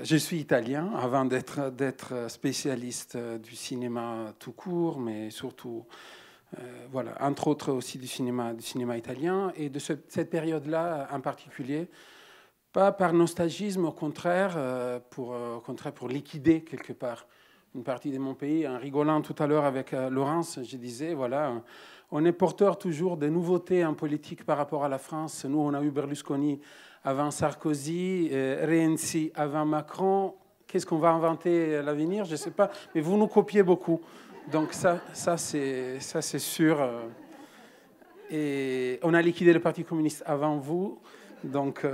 Je suis italien avant d'être spécialiste du cinéma tout court, mais surtout, voilà, entre autres aussi du cinéma italien. Et de cette période-là en particulier, pas par nostalgisme, au contraire, pour liquider quelque part une partie de mon pays. En rigolant tout à l'heure avec Laurence, je disais, voilà, on est porteur toujours de nouveautés en politique par rapport à la France. Nous, on a eu Berlusconi avant Sarkozy, Renzi avant Macron. Qu'est-ce qu'on va inventer à l'avenir? Je ne sais pas, mais vous nous copiez beaucoup. Donc ça c'est sûr. Et on a liquidé le Parti communiste avant vous. Donc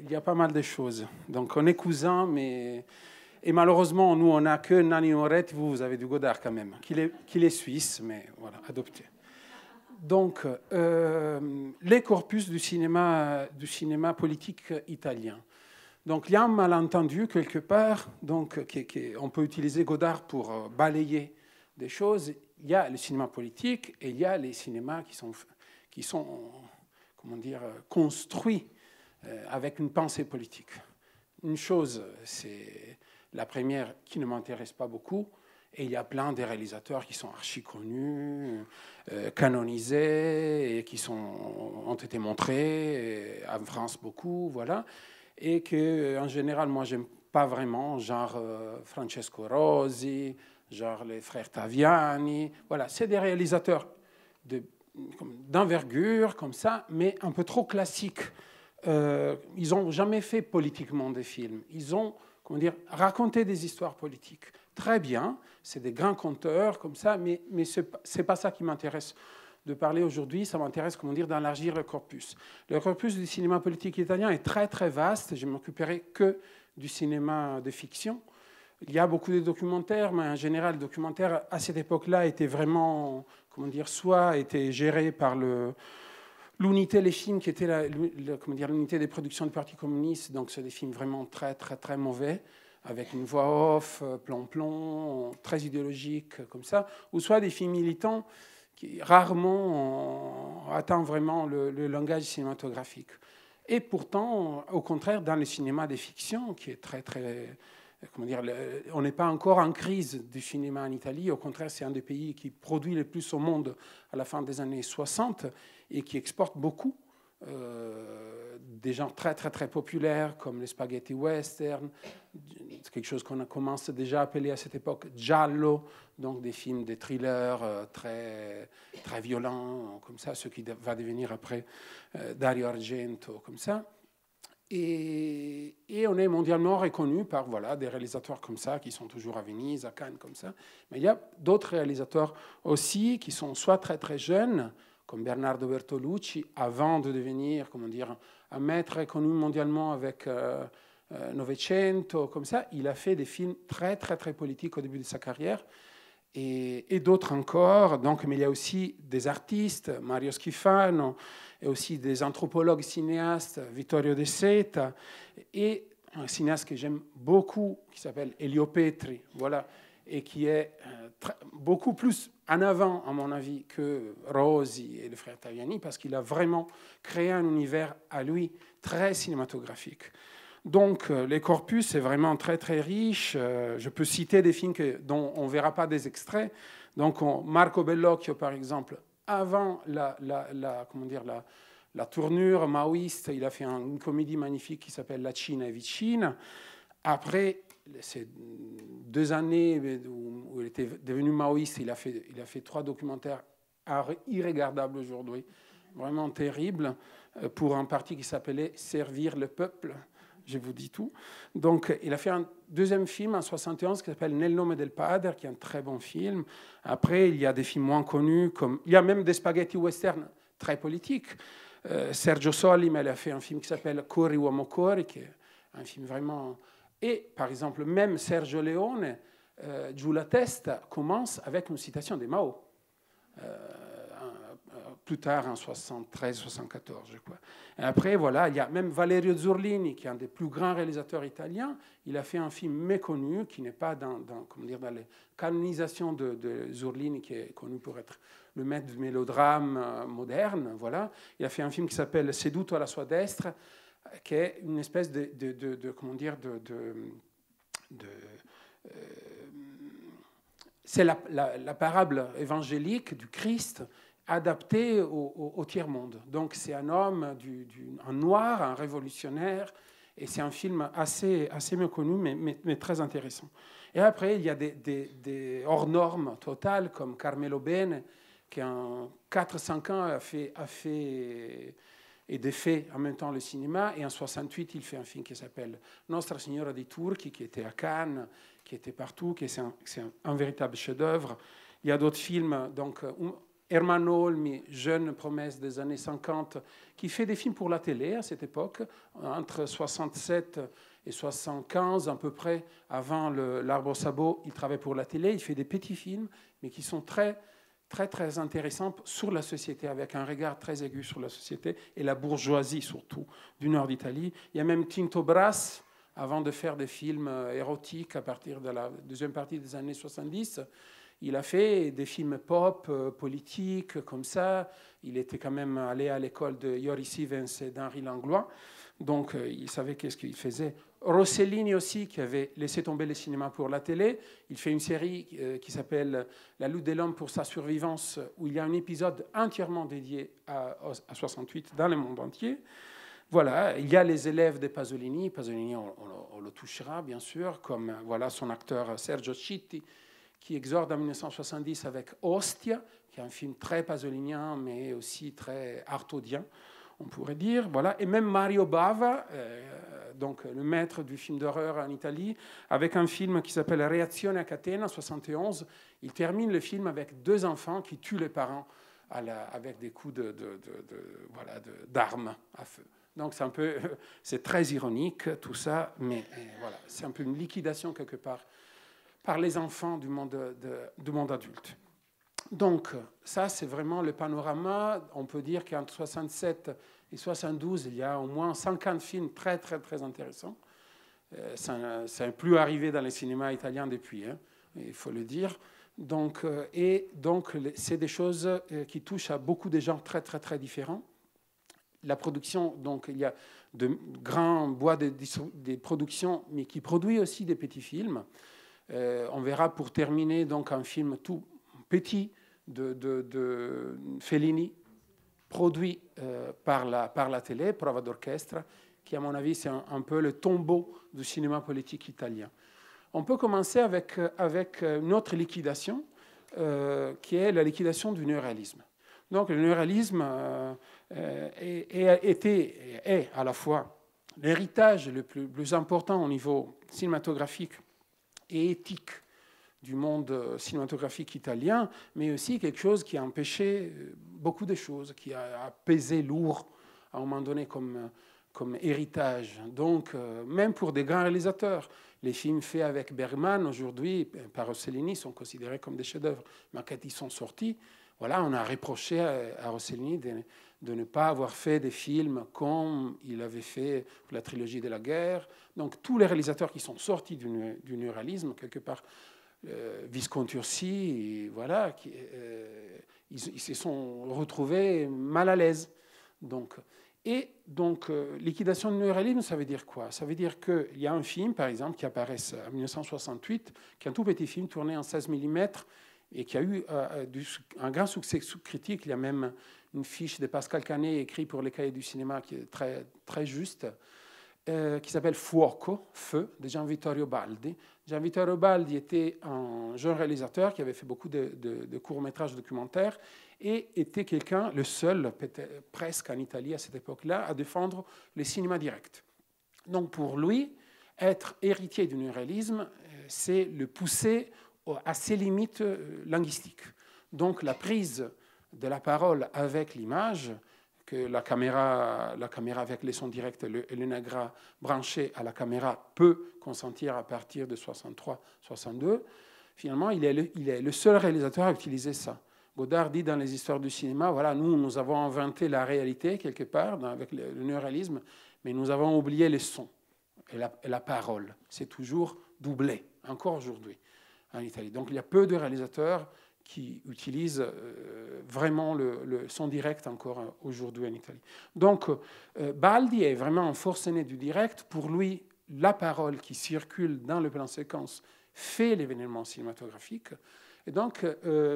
il y a pas mal de choses. Donc on est cousins, mais... Et malheureusement, nous, on n'a que Nanni Moretti. Vous avez du Godard quand même, qu'il est suisse, mais voilà, adopté. Donc, les corpus du cinéma politique italien. Donc, il y a un malentendu quelque part. Donc, on peut utiliser Godard pour balayer des choses. Il y a le cinéma politique et il y a les cinémas qui sont comment dire, construits avec une pensée politique. Une chose, c'est la première qui ne m'intéresse pas beaucoup. Et il y a plein de réalisateurs qui sont archi connus, canonisés, et qui ont été montrés, en France beaucoup, voilà. Et que, en général, moi, j'aime pas vraiment, genre Francesco Rosi, genre les frères Taviani. Voilà, c'est des réalisateurs d'envergure, comme ça, mais un peu trop classiques. Ils n'ont jamais fait politiquement des films. Ils ont, comment dire, raconté des histoires politiques. Très bien, c'est des grands conteurs comme ça, mais ce n'est pas ça qui m'intéresse de parler aujourd'hui. Ça m'intéresse, comment dire, d'élargir le corpus. Le corpus du cinéma politique italien est très, très vaste. Je ne m'occuperai que du cinéma de fiction. Il y a beaucoup de documentaires, mais en général, le documentaire, à cette époque-là, était vraiment, comment dire, soit était géré par l'unité, les films qui étaient l'unité des productions du Parti communiste, donc c'est des films vraiment très, très, très mauvais, avec une voix off, plomb-plomb, très idéologique, comme ça, ou soit des films militants qui rarement atteignent vraiment le langage cinématographique. Et pourtant, au contraire, dans le cinéma des fictions, qui est très, très... Comment dire, on n'est pas encore en crise du cinéma en Italie. Au contraire, c'est un des pays qui produit le plus au monde à la fin des années 60 et qui exporte beaucoup. Des genres très, très, très populaires comme les spaghetti western, quelque chose qu'on a commencé déjà à appeler à cette époque giallo, donc des films, des thrillers très, très violents, comme ça, ce qui va devenir après Dario Argento, comme ça. Et on est mondialement reconnu par voilà, des réalisateurs comme ça, qui sont toujours à Venise, à Cannes, comme ça. Mais il y a d'autres réalisateurs aussi qui sont soit très, très jeunes, comme Bernardo Bertolucci, avant de devenir, comment dire, un maître reconnu mondialement avec Novecento, comme ça. Il a fait des films très, très, très politiques au début de sa carrière. Et d'autres encore. Donc, mais il y a aussi des artistes, Mario Schifano, et aussi des anthropologues cinéastes, Vittorio De Seta, et un cinéaste que j'aime beaucoup, qui s'appelle Elio Petri, voilà, et qui est beaucoup plus en avant, à mon avis, que Rosi et le frère Taviani, parce qu'il a vraiment créé un univers à lui très cinématographique. Donc, les corpus, c'est vraiment très, très riche. Je peux citer des films dont on ne verra pas des extraits. Donc, Marco Bellocchio, par exemple, avant comment dire, la tournure maoïste, il a fait une comédie magnifique qui s'appelle La Cina è vicina. Après ces 2 années où il était devenu maoïste, il a fait 3 documentaires irrégardables aujourd'hui, vraiment terribles, pour un parti qui s'appelait Servir le peuple. Je vous dis tout. Donc, il a fait un deuxième film en 1971 qui s'appelle Nel nome del padre, qui est un très bon film. Après, il y a des films moins connus, il y a même des spaghetti western très politiques. Sergio Sollima, il a fait un film qui s'appelle Corri uomo corri, qui est un film vraiment... Et, par exemple, même Sergio Leone, Giù la testa, commence avec une citation de Mao. Plus tard, en 73-74, je crois. Et après, voilà, il y a même Valerio Zurlini, qui est un des plus grands réalisateurs italiens. Il a fait un film méconnu, qui n'est pas dans les canonisations de Zurlini, qui est connu pour être le maître du mélodrame moderne. Voilà. Il a fait un film qui s'appelle Seduto alla sua destra, qui est une espèce c'est la parable évangélique du Christ adaptée au tiers-monde. Donc c'est un homme en noir, un révolutionnaire, et c'est un film assez méconnu, mais très intéressant. Et après, il y a des hors-normes totales, comme Carmelo Bene, qui en 4-5 ans a fait et défait en même temps le cinéma. Et en 68, il fait un film qui s'appelle Nostra Signora dei Turchi, qui était à Cannes, qui était partout, c'est un véritable chef-d'œuvre. Il y a d'autres films, donc Herman Holm, jeune promesse des années 50, qui fait des films pour la télé à cette époque, entre 67 et 75 à peu près, avant l'Arbre au sabot, il travaille pour la télé, il fait des petits films, mais qui sont très intéressants sur la société, avec un regard très aigu sur la société et la bourgeoisie surtout du nord d'Italie. Il y a même Tinto Brass, avant de faire des films érotiques à partir de la deuxième partie des années 70. Il a fait des films pop, politiques, comme ça. Il était quand même allé à l'école de Joris Ivens et d'Henri Langlois. Donc, il savait qu'est-ce qu'il faisait. Rossellini aussi, qui avait laissé tomber le cinéma pour la télé. Il fait une série qui s'appelle La lutte de l'homme pour sa survivance, où il y a un épisode entièrement dédié à 68 dans le monde entier. Voilà, il y a les élèves de Pasolini. Pasolini, on le touchera, bien sûr, comme voilà, son acteur Sergio Citti, qui exorde en 1970 avec Ostia, qui est un film très pasolinien, mais aussi très artaudien, on pourrait dire. Voilà. Et même Mario Bava, donc le maître du film d'horreur en Italie, avec un film qui s'appelle Reazione a catena, 71. Il termine le film avec 2 enfants qui tuent les parents avec des coups d'armes à feu. Donc c'est très ironique tout ça, mais voilà, c'est un peu une liquidation quelque part par les enfants du monde adulte. Donc ça, c'est vraiment le panorama. On peut dire qu'entre 67 et 72, il y a au moins 50 films très intéressants. Ça n'est plus arrivé dans les cinémas italiens depuis, hein, il faut le dire. Donc, c'est des choses qui touchent à beaucoup de gens très différents. La production, donc il y a de grands bois de productions, mais qui produit aussi des petits films. On verra pour terminer donc un film tout petit de Fellini, produit par la télé, Prova d'orchestre, qui à mon avis c'est un peu le tombeau du cinéma politique italien. On peut commencer avec une autre liquidation, qui est la liquidation du néoréalisme. Donc le néoréalisme est à la fois l'héritage le plus important au niveau cinématographique et éthique du monde cinématographique italien, mais aussi quelque chose qui a empêché beaucoup de choses, qui a pesé lourd à un moment donné comme héritage. Donc, même pour des grands réalisateurs, les films faits avec Bergman aujourd'hui, par Rossellini, sont considérés comme des chefs-d'œuvre. Mais quand ils sont sortis, voilà, on a reproché à Rossellini de ne pas avoir fait des films comme il avait fait pour la trilogie de la guerre. Donc, tous les réalisateurs qui sont sortis du néoréalisme, quelque part, Visconti, voilà, ils se sont retrouvés mal à l'aise. Donc, liquidation du néoréalisme, ça veut dire quoi? Ça veut dire qu'il y a un film, par exemple, qui apparaît en 1968, qui est un tout petit film tourné en 16 mm et qui a eu un grand succès critique. Il y a même une fiche de Pascal Canet écrite pour les cahiers du cinéma qui est très juste, qui s'appelle Fuoco, Feu, de Gian Vittorio Baldi. Gian Vittorio Baldi était un jeune réalisateur qui avait fait beaucoup de courts-métrages documentaires et était quelqu'un, le seul, presque en Italie à cette époque-là, à défendre le cinéma direct. Donc pour lui, être héritier du néoréalisme, c'est le pousser à ses limites linguistiques. Donc la prise de la parole avec l'image, que la caméra avec les sons directs et le Negra branché à la caméra peut consentir à partir de 63-62, finalement, il est le seul réalisateur à utiliser ça. Godard dit dans les histoires du cinéma, voilà, nous avons inventé la réalité quelque part avec le néoréalisme, mais nous avons oublié les sons et la parole. C'est toujours doublé, encore aujourd'hui, en Italie. Donc il y a peu de réalisateurs qui utilisent vraiment le son direct encore aujourd'hui en Italie. Donc Baldi est vraiment un forcené du direct. Pour lui, la parole qui circule dans le plan séquence fait l'événement cinématographique. Et donc,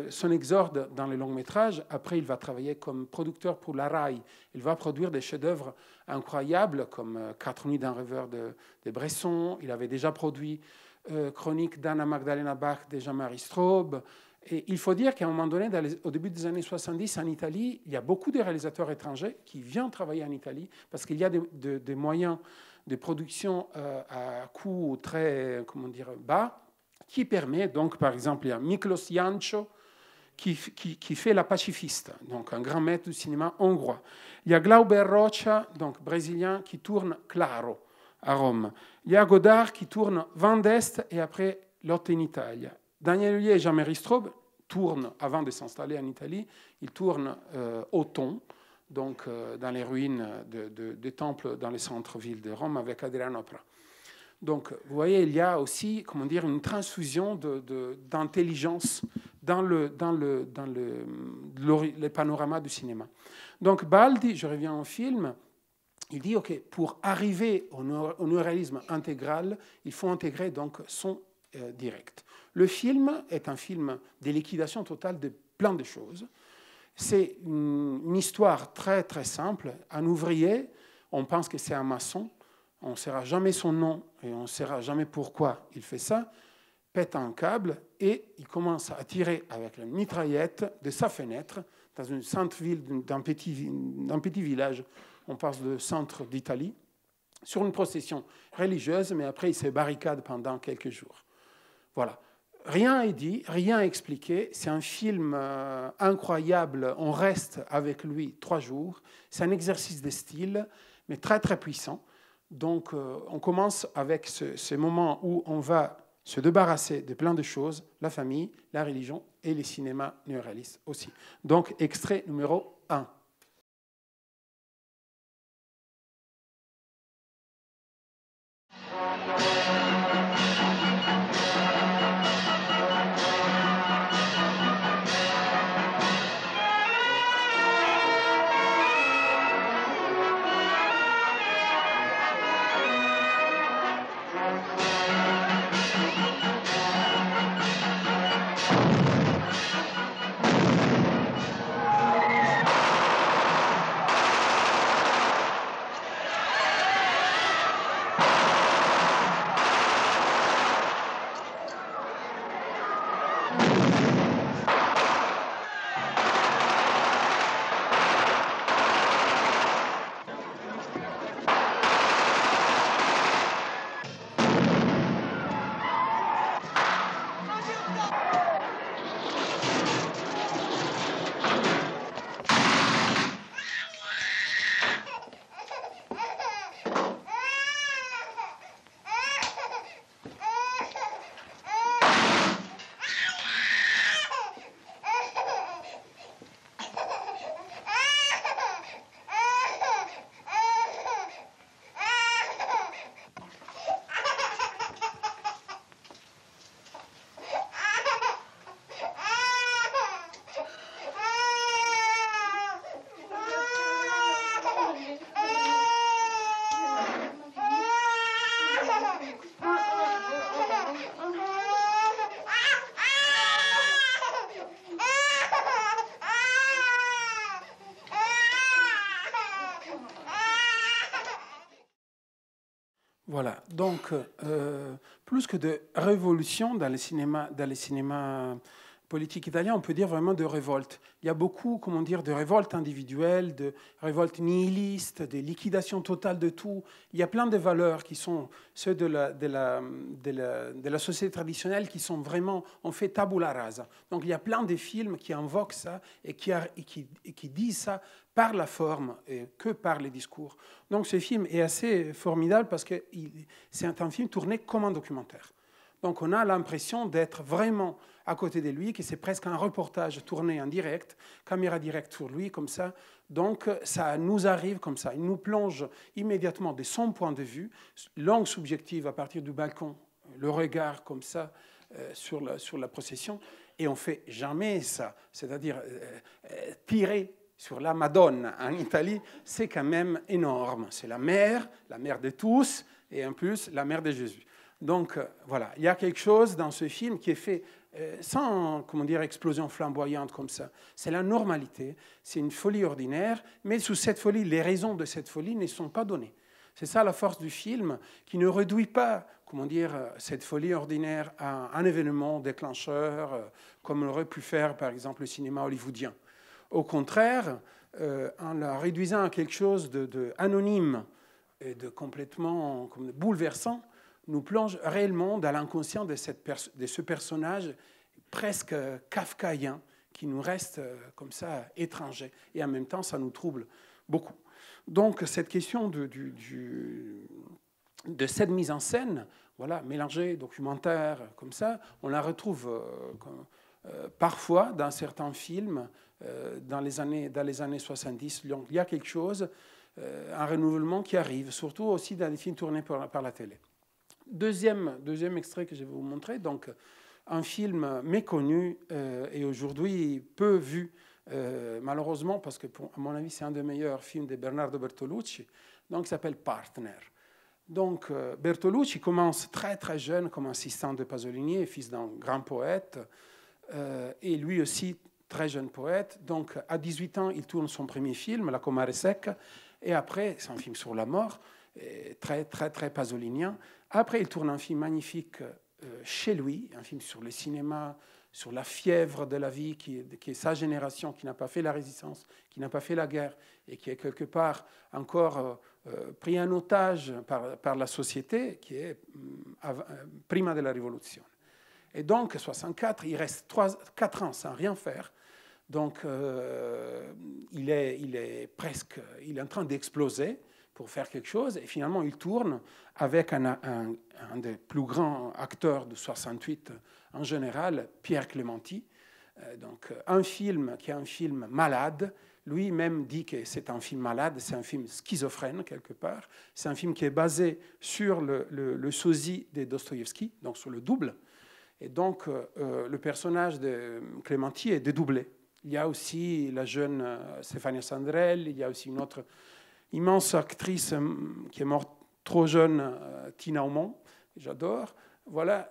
son exorde dans les longs métrages, après, il va travailler comme producteur pour la RAI. Il va produire des chefs-d'œuvre incroyables, comme 4 nuits d'un rêveur de Bresson. Il avait déjà produit Chronique d'Anna Magdalena Bach de Jean-Marie Straub. Et il faut dire qu'à un moment donné, au début des années 70, en Italie, il y a beaucoup de réalisateurs étrangers qui viennent travailler en Italie parce qu'il y a des moyens de production à coût très, comment dire, bas, qui permet, donc, par exemple, il y a Miklos Jancsó qui fait La Pacifista, donc un grand maître du cinéma hongrois. Il y a Glauber Rocha, donc brésilien, qui tourne Claro à Rome. Il y a Godard qui tourne Vent d'Est et après Lotte in Italia. Daniel Huillet et Jean-Marie Straub tournent, avant de s'installer en Italie, ils tournent Othon, donc dans les ruines de temples dans le centre-ville de Rome avec Adriano Pra. Donc, vous voyez, il y a aussi, comment dire, une transfusion d'intelligence dans le panorama du cinéma. Donc, Baldi, je reviens au film, il dit, OK, pour arriver au néoréalisme intégral, il faut intégrer donc son direct. Le film est un film de liquidation totale de plein de choses. C'est une histoire très, très simple. Un ouvrier, on pense que c'est un maçon, on ne saura jamais son nom et on ne saura jamais pourquoi il fait ça, pète un câble et il commence à tirer avec la mitraillette de sa fenêtre dans une centre-ville d'un petit village, on parle de centre d'Italie, sur une procession religieuse, mais après il se barricade pendant quelques jours. Voilà. Rien est dit, rien expliqué. C'est un film incroyable. On reste avec lui 3 jours. C'est un exercice de style, mais très, très puissant. Donc, on commence avec ce moment où on va se débarrasser de plein de choses, la famille, la religion et les cinémas néoréalistes aussi. Donc, extrait numéro 1. Voilà, donc plus que de révolution dans les cinémas politiques italiens, on peut dire vraiment de révolte. Il y a beaucoup, comment dire, de révoltes individuelles, de révoltes nihilistes, de liquidation totale de tout. Il y a plein de valeurs qui sont ceux de la société traditionnelle qui sont vraiment, on fait tabula rasa. Donc il y a plein de films qui invoquent ça et qui disent ça par la forme et que par les discours. Donc ce film est assez formidable parce que c'est un film tourné comme un documentaire. Donc on a l'impression d'être vraiment à côté de lui, que c'est presque un reportage tourné en direct, caméra directe sur lui, comme ça. Donc ça nous arrive comme ça. Il nous plonge immédiatement de son point de vue, langue subjective à partir du balcon, le regard comme ça sur la procession, et on ne fait jamais ça. C'est-à-dire tirer sur la Madone en Italie, c'est quand même énorme. C'est la mère de tous, et en plus la mère de Jésus. Donc voilà, il y a quelque chose dans ce film qui est fait sans, comment dire, explosion flamboyante comme ça. C'est la normalité, c'est une folie ordinaire, mais sous cette folie, les raisons de cette folie ne sont pas données. C'est ça la force du film, qui ne réduit pas, comment dire, cette folie ordinaire à un événement déclencheur, comme l'aurait pu faire, par exemple, le cinéma hollywoodien. Au contraire, en la réduisant à quelque chose d'anonyme et de complètement bouleversant, nous plonge réellement dans l'inconscient de ce personnage presque kafkaïen qui nous reste comme ça étranger. Et en même temps, ça nous trouble beaucoup. Donc, cette question de cette mise en scène, voilà, mélangée, documentaire, comme ça, on la retrouve parfois dans certains films dans les années 70. Donc, il y a quelque chose, un renouvellement qui arrive, surtout aussi dans les films tournés par la télé. Deuxième extrait que je vais vous montrer, donc un film méconnu et aujourd'hui peu vu, malheureusement, parce que à mon avis c'est un des meilleurs films de Bernardo Bertolucci, donc il s'appelle Partner. Donc Bertolucci commence très très jeune comme assistant de Pasolini, fils d'un grand poète, et lui aussi très jeune poète. Donc à 18 ans, il tourne son premier film, La Comare Secca, et après, c'est un film sur la mort, très très très pasolinien. Après, il tourne un film magnifique chez lui, un film sur le cinéma, sur la fièvre de la vie, qui est sa génération, qui n'a pas fait la résistance, qui n'a pas fait la guerre, et qui est quelque part encore pris en otage par la société, qui est prima de la Révolution. Et donc, 64, il reste 4 ans sans rien faire. Donc, il est en train d'exploser pour faire quelque chose. Et finalement, il tourne avec un des plus grands acteurs de 68 en général, Pierre Clémenti. Donc, un film qui est un film malade. Lui-même dit que c'est un film malade, c'est un film schizophrène quelque part. C'est un film qui est basé sur le sosie de Dostoïevski, donc sur le double. Et donc, le personnage de Clémenti est dédoublé. Il y a aussi la jeune Stefania Sandrell, il y a aussi une autre immense actrice qui est morte trop jeune, Tina Aumont, j'adore. Voilà.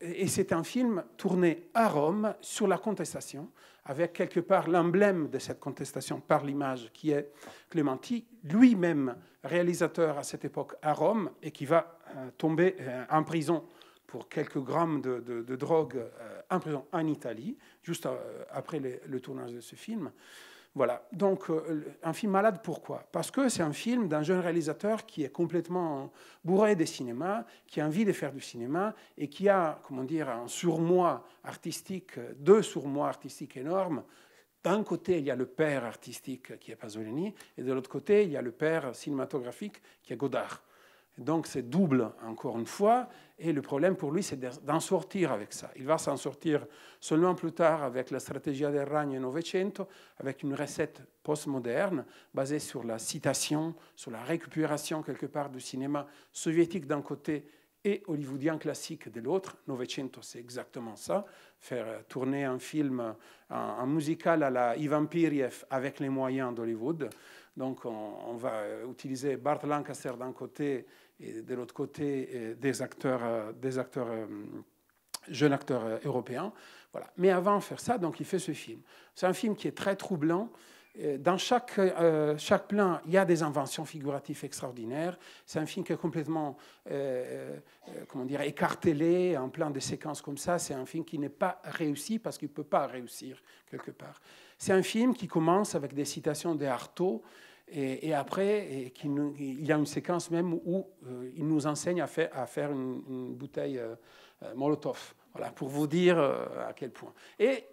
Et c'est un film tourné à Rome sur la contestation, avec quelque part l'emblème de cette contestation par l'image qui est Clémenti, lui-même réalisateur à cette époque à Rome et qui va tomber en prison pour quelques grammes de drogue en prison en Italie, juste après le tournage de ce film. Voilà, donc un film malade, pourquoi? Parce que c'est un film d'un jeune réalisateur qui est complètement bourré de cinéma, qui a envie de faire du cinéma et qui a, comment dire, un surmoi artistique, deux surmois artistiques énormes. D'un côté, il y a le père artistique qui est Pasolini, et de l'autre côté, il y a le père cinématographique qui est Godard. Donc c'est double, encore une fois, et le problème pour lui, c'est d'en sortir avec ça. Il va s'en sortir seulement plus tard avec la Strategia del Ragno Novecento, avec une recette postmoderne basée sur la citation, sur la récupération quelque part du cinéma soviétique d'un côté et hollywoodien classique de l'autre. Novecento, c'est exactement ça, faire tourner un film, un musical à la Ivan Piriev avec les moyens d'Hollywood. Donc on va utiliser Burt Lancaster d'un côté et de l'autre côté jeunes acteurs européens. Voilà. Mais avant de faire ça, donc, il fait ce film. C'est un film qui est très troublant. Dans chaque plan, il y a des inventions figuratives extraordinaires. C'est un film qui est complètement écartelé, en plan de séquences comme ça. C'est un film qui n'est pas réussi parce qu'il ne peut pas réussir quelque part. C'est un film qui commence avec des citations d'Artaud. Et après, il y a une séquence même où il nous enseigne à faire une bouteille Molotov. Voilà, pour vous dire à quel point. Et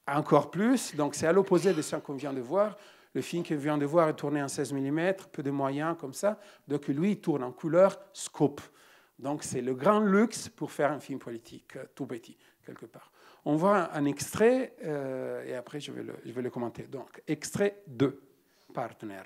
encore plus, donc c'est à l'opposé de ce qu'on vient de voir. Le film qu'on vient de voir est tourné en 16 mm, peu de moyens comme ça. Donc lui, il tourne en couleur scope. Donc c'est le grand luxe pour faire un film politique tout petit, quelque part. On voit un extrait, et après je vais le commenter. Donc, extrait 2, Partner.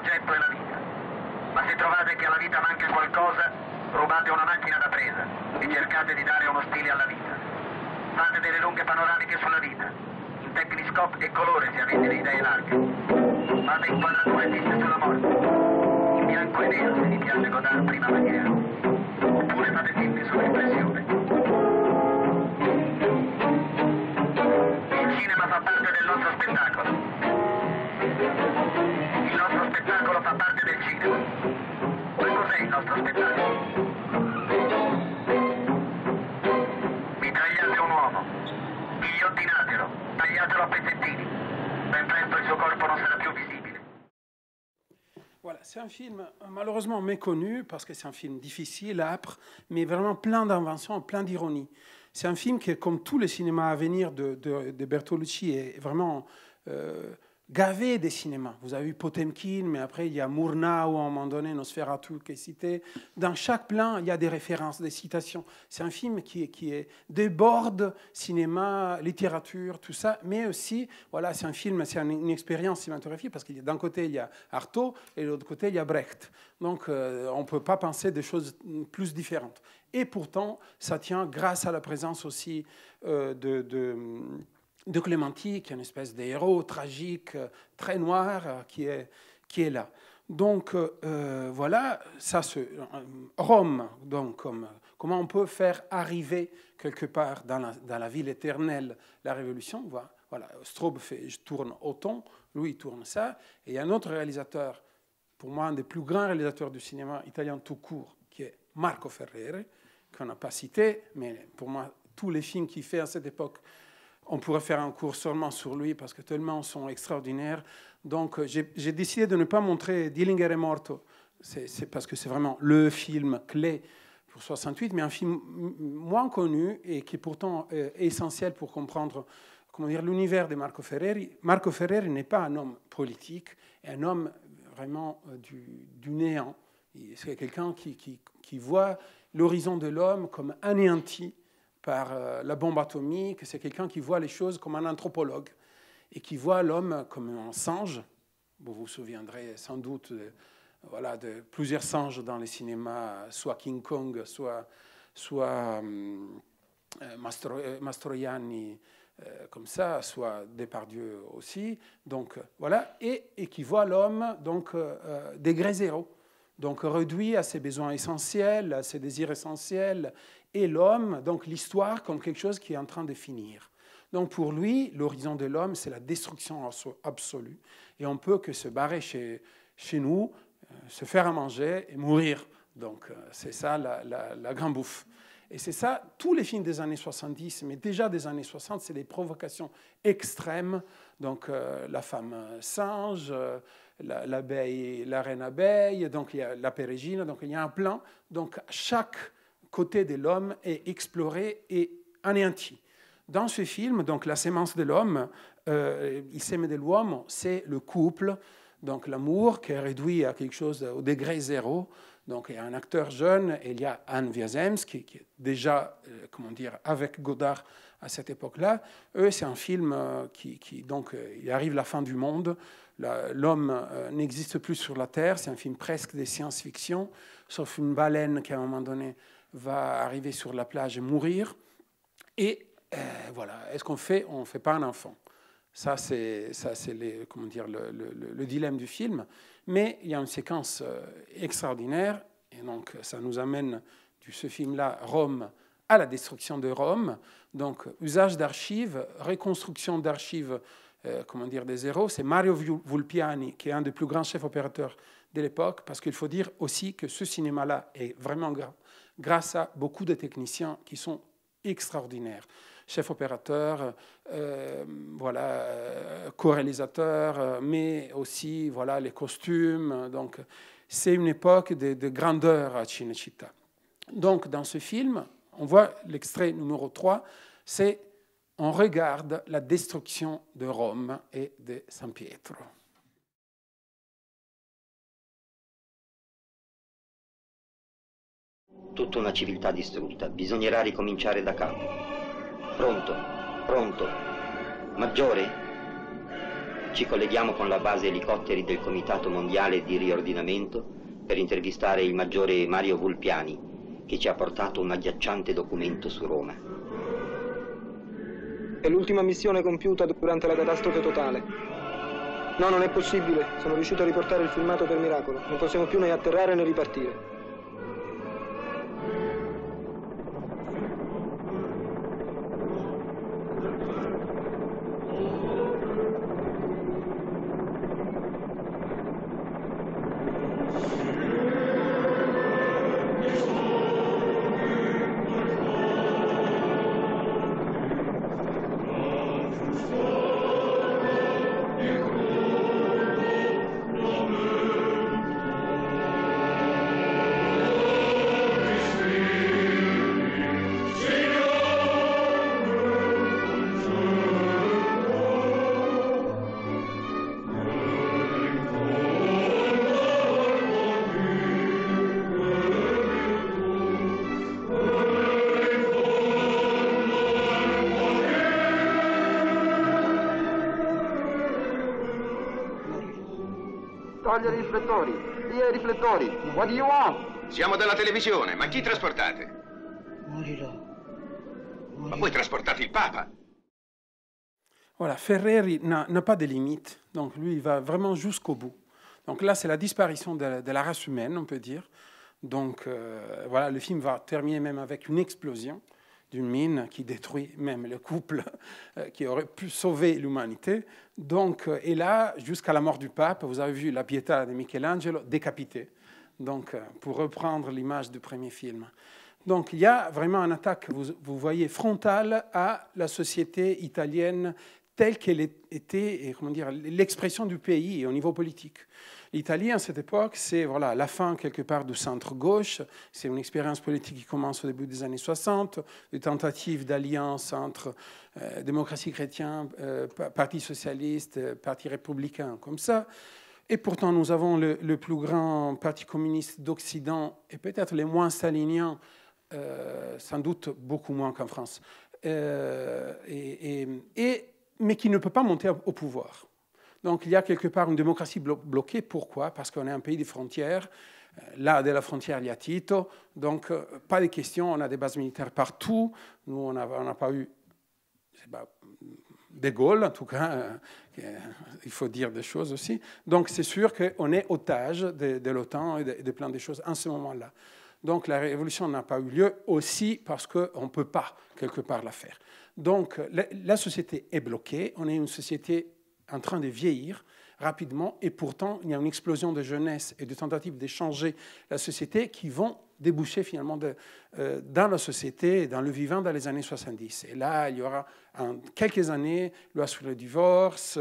oggetto è la vita. Ma se trovate che alla vita manca qualcosa, rubate una macchina da presa e cercate di dare uno stile alla vita. Fate delle lunghe panoramiche sulla vita, in Techniscope e colore se avete le idee larghe. Fate inquadrature fisse sulla morte, in bianco e nero se vi piace Godard prima maniera. Oppure fate film di sovraimpressione. Il cinema fa parte del nostro spettacolo. Il nostro spettacolo fa parte del cinema. Ma cos'è il nostro spettacolo? Mitragliate un uomo, ghigliottinatelo, tagliatelo a pezzettini. Ben presto il suo corpo non sarà più visibile. Voilà, c'est un film malheureusement méconnu parce que c'est un film difficile, âpre, mais vraiment plein d'inventions, plein d'ironie. C'est un film qui, comme tous les cinémas à venir de Bertolucci, est vraiment gavé des cinémas. Vous avez vu Potemkin, mais après il y a Murnau, à un moment donné, Nosferatu qui est cité. Dans chaque plan, il y a des références, des citations. C'est un film qui déborde cinéma, littérature, tout ça, mais aussi, voilà, c'est un film, c'est une expérience cinématographique parce que d'un côté il y a Artaud et de l'autre côté il y a Brecht. Donc on ne peut pas penser des choses plus différentes. Et pourtant, ça tient grâce à la présence aussi de Clémenty, qui est une espèce d'héros tragique, très noir, qui est là. Donc, voilà, ça, Rome, donc, comment on peut faire arriver quelque part dans la ville éternelle la révolution. Voilà, Straub tourne Othon, lui, il tourne ça. Et il y a un autre réalisateur, pour moi, un des plus grands réalisateurs du cinéma italien tout court, qui est Marco Ferreri, qu'on n'a pas cité, mais pour moi, tous les films qu'il fait à cette époque, on pourrait faire un cours seulement sur lui parce que tellement ils sont extraordinaires. Donc, j'ai décidé de ne pas montrer Dillinger è morto. C'est parce que c'est vraiment le film clé pour 68, mais un film moins connu et qui est pourtant essentiel pour comprendre, comment dire, l'univers de Marco Ferreri. Marco Ferreri n'est pas un homme politique, est un homme vraiment du néant. C'est quelqu'un qui voit l'horizon de l'homme comme anéanti par la bombe atomique. C'est quelqu'un qui voit les choses comme un anthropologue et qui voit l'homme comme un singe. Vous vous souviendrez sans doute de plusieurs singes dans les cinémas, soit King Kong, soit Mastroianni, comme ça, soit Depardieu aussi. Donc, voilà, et qui voit l'homme donc degré zéro. Donc réduit à ses besoins essentiels, à ses désirs essentiels, et l'homme, donc l'histoire, comme quelque chose qui est en train de finir. Donc pour lui, l'horizon de l'homme, c'est la destruction absolue. Et on peut que se barrer chez nous, se faire à manger et mourir. Donc c'est ça la grande bouffe. Et c'est ça, tous les films des années 70, mais déjà des années 60, c'est des provocations extrêmes. Donc la femme singe, l'abeille, la reine abeille, donc il y a la pérégine, donc il y a un plan. Donc chaque côté de l'homme est exploré et anéanti. Dans ce film, donc la sémence de l'homme, il sème de l'uomo, c'est le couple, donc l'amour qui est réduit à quelque chose au degré zéro. Donc il y a un acteur jeune, et il y a Anne Wiazemski, qui est déjà, comment dire, avec Godard à cette époque-là. C'est un film donc, il arrive la fin du monde. L'homme n'existe plus sur la Terre. C'est un film presque de science-fiction, sauf une baleine qui, à un moment donné, va arriver sur la plage et mourir. Et voilà, est-ce qu'on fait? On ne fait pas un enfant. Ça, c'est comment dire, le dilemme du film. Mais il y a une séquence extraordinaire, et donc ça nous amène de ce film-là, Rome, à la destruction de Rome. Donc, usage d'archives, reconstruction d'archives, comment dire, des zéros. C'est Mario Vulpiani, qui est un des plus grands chefs opérateurs de l'époque, parce qu'il faut dire aussi que ce cinéma-là est vraiment grand, grâce à beaucoup de techniciens qui sont extraordinaires. Chef opérateur, co-réalisateur, mais aussi voilà, les costumes. Donc, c'est une époque de grandeur à Cinecittà. Donc, dans ce film, on voit l'extrait numéro 3, c'est on regarde la destruction de Rome et de San Pietro. Tutta una civiltà distrutta, bisognerà ricominciare da capo. Pronto? Pronto? Maggiore? ci colleghiamo con la base elicotteri del Comitato Mondiale di Riordinamento per intervistare il maggiore Mario Vulpiani, che ci ha portato un agghiacciante documento su Roma. È l'ultima missione compiuta durante la catastrofe totale. No, non è possibile. Sono riuscito a riportare il filmato per miracolo. Non possiamo più né atterrare né ripartire. Togliere i riflettori! Via i riflettori! What do you want? Siamo dalla televisione, ma chi trasportate? Morirò. Ma voi trasportate il Papa? Voilà, Ferreri n'a pas de limite, donc lui, il va vraiment jusqu'au bout. Donc là, c'est la disparition de la race humaine, on peut dire. Donc voilà, le film va terminer même avec une explosion d'une mine qui détruit même le couple qui aurait pu sauver l'humanité. Donc, et là, jusqu'à la mort du pape, vous avez vu la Pietà de Michelangelo décapité, donc, pour reprendre l'image du premier film. Donc il y a vraiment une attaque, vous voyez, frontale à la société italienne telle qu'elle était, et comment dire, l'expression du pays et au niveau politique. L'Italie, à cette époque, c'est voilà, la fin, quelque part, du centre-gauche. C'est une expérience politique qui commence au début des années 60, des tentatives d'alliance entre démocratie chrétienne, Parti socialiste, Parti républicain, comme ça. Et pourtant, nous avons le plus grand parti communiste d'Occident, et peut-être les moins staliniens, sans doute beaucoup moins qu'en France, mais qui ne peut pas monter au pouvoir. Donc il y a quelque part une démocratie bloquée. Pourquoi? Parce qu'on est un pays de frontières. Là, de la frontière, il y a Tito. Donc pas de questions, on a des bases militaires partout. Nous, on n'a pas eu De Gaulle, en tout cas. Il faut dire des choses aussi. Donc c'est sûr qu'on est otage de l'OTAN et de plein de choses en ce moment-là. Donc la révolution n'a pas eu lieu aussi parce qu'on ne peut pas, quelque part, la faire. Donc la société est bloquée. On est une société en train de vieillir rapidement, et pourtant, il y a une explosion de jeunesse et de tentatives de changer la société qui vont déboucher finalement dans la société, dans le vivant, dans les années 70. Et là, il y aura en quelques années loi sur le divorce,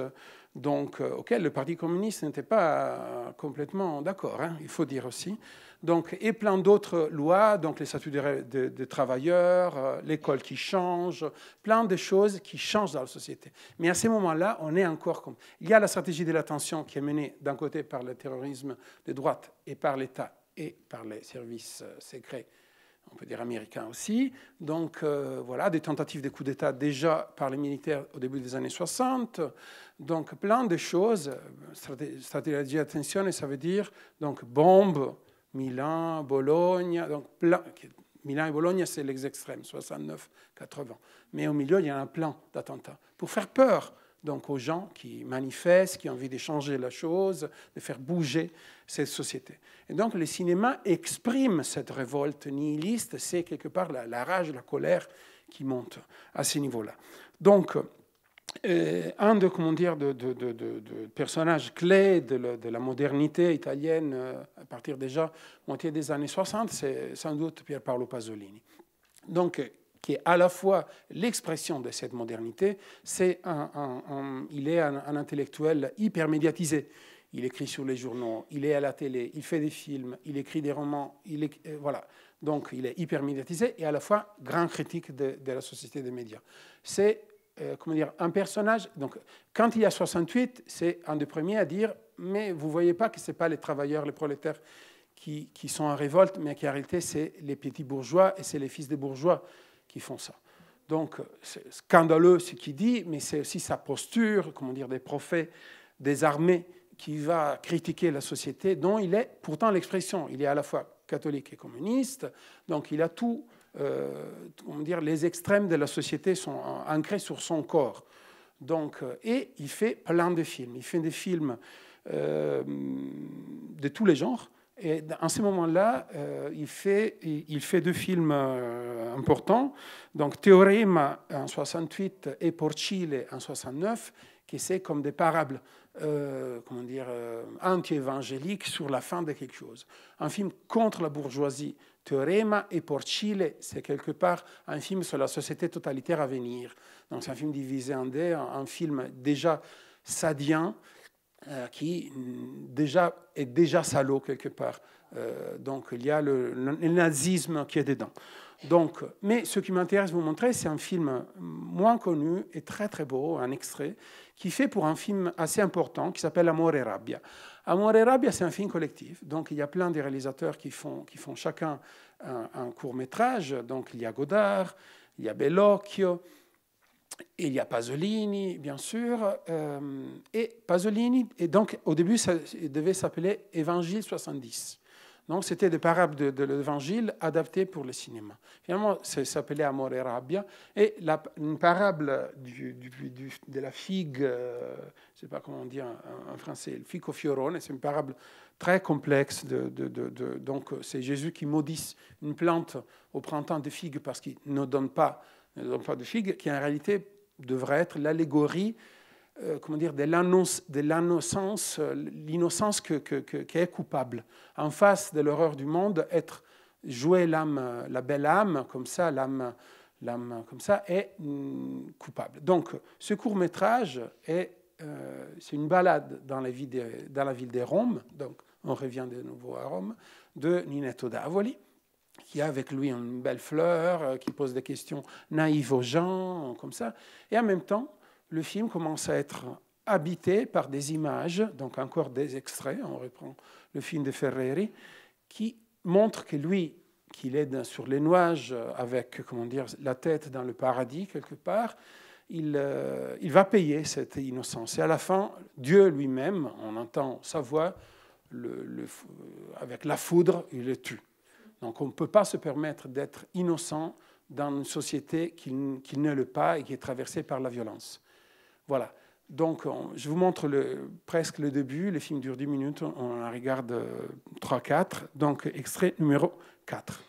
donc, auquel le Parti communiste n'était pas complètement d'accord, hein, il faut dire aussi. Donc, et plein d'autres lois, donc les statuts de travailleurs, l'école qui change, plein de choses qui changent dans la société. Mais à ce moment-là, on est encore comme... Il y a la stratégie de l'attention qui est menée d'un côté par le terrorisme de droite et par l'État et par les services secrets, on peut dire américains aussi. Donc voilà, des tentatives de coup d'État déjà par les militaires au début des années 60. Donc plein de choses. Stratégie d'attention, ça veut dire donc bombes, Milan, Bologne. Donc Milan et Bologne, c'est les extrêmes, 69, 80. Mais au milieu, il y a un plan d'attentat pour faire peur donc aux gens qui manifestent, qui ont envie de changer la chose, de faire bouger cette société. Et donc le cinéma exprime cette révolte nihiliste, c'est quelque part la rage, la colère qui monte à ce niveau-là. Donc, un de personnages clés de la modernité italienne, à partir déjà moitié des années 60, c'est sans doute Pier Paolo Pasolini. Donc, qui est à la fois l'expression de cette modernité, il est un intellectuel hyper médiatisé. Il écrit sur les journaux, il est à la télé, il fait des films, il écrit des romans, voilà. Donc il est hyper médiatisé et à la fois grand critique de la société des médias. C'est un personnage. Donc quand il y a 68, c'est un des premiers à dire mais vous voyez pas que c'est pas les travailleurs, les prolétaires qui sont en révolte, mais qu'en réalité c'est les petits bourgeois et c'est les fils des bourgeois qui font ça. Donc, c'est scandaleux ce qu'il dit, mais c'est aussi sa posture, des prophètes des armées qui va critiquer la société, dont il est pourtant l'expression. Il est à la fois catholique et communiste, donc il a tout, comment dire, les extrêmes de la société sont ancrés sur son corps. Donc, et il fait plein de films. Il fait des films de tous les genres. Et en ce moment-là, il fait 2 films importants. Donc, Teorema en 68 et Porcile en 69, qui c'est comme des parables comment dire, anti-évangéliques sur la fin de quelque chose. Un film contre la bourgeoisie, Teorema, et Porcile, c'est quelque part un film sur la société totalitaire à venir. Donc, c'est un film divisé en deux, un film déjà sadien, qui est déjà salaud quelque part. Donc il y a le nazisme qui est dedans. Donc, mais ce qui m'intéresse de vous montrer, c'est un film moins connu et très très beau, un extrait, qui fait pour un film assez important qui s'appelle Amore e Rabbia. Amore e Rabbia, c'est un film collectif. Donc il y a plein de réalisateurs qui font chacun un court-métrage. Donc il y a Godard, il y a Bellocchio, et il y a Pasolini, bien sûr, et Pasolini, et donc au début, ça devait s'appeler Évangile 70. Donc c'était des parables de l'Évangile adaptées pour le cinéma. Finalement, ça s'appelait Amore e Rabbia, et une parable de la figue, je ne sais pas comment dire en français, le fico fiorone, c'est une parable très complexe. Donc c'est Jésus qui maudit une plante au printemps de figues parce qu'il ne donne pas de figues, qui en réalité devrait être l'allégorie comment dire, de l'innocence, l'innocence qui est coupable. En face de l'horreur du monde, jouer l'âme, la belle âme, comme ça, l'âme comme ça, est coupable. Donc, ce court-métrage c'est une balade dans la ville de Rome, donc on revient de nouveau à Rome, de Ninetto Davoli, qui a avec lui une belle fleur, qui pose des questions naïves aux gens, comme ça. Et en même temps, le film commence à être habité par des images, donc encore des extraits, on reprend le film de Ferreri, qui montre que lui, qu'il est sur les nuages avec, comment dire, la tête dans le paradis quelque part, il va payer cette innocence. Et à la fin, Dieu lui-même, on entend sa voix, avec la foudre, il le tue. Donc on ne peut pas se permettre d'être innocent dans une société qui ne l'est pas et qui est traversée par la violence. Voilà. Donc je vous montre presque le début. Le film dure 10 minutes, on en regarde 3-4. Donc extrait numéro 4.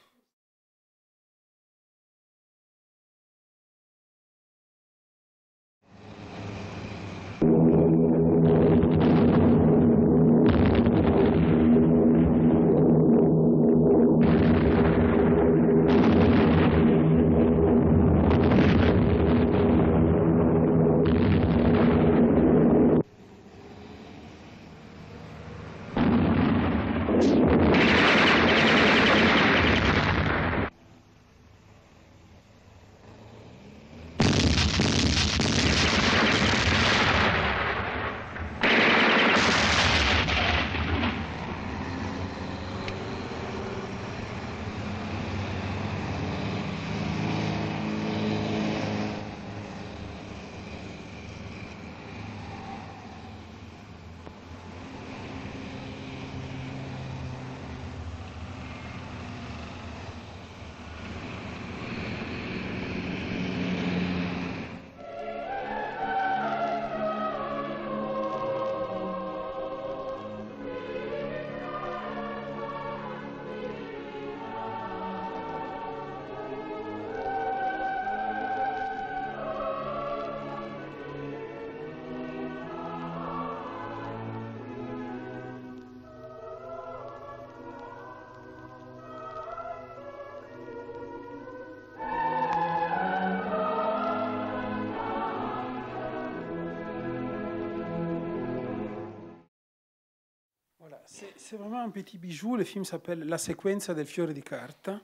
C'est vraiment un petit bijou. Le film s'appelle La sequenza del fiore di carta,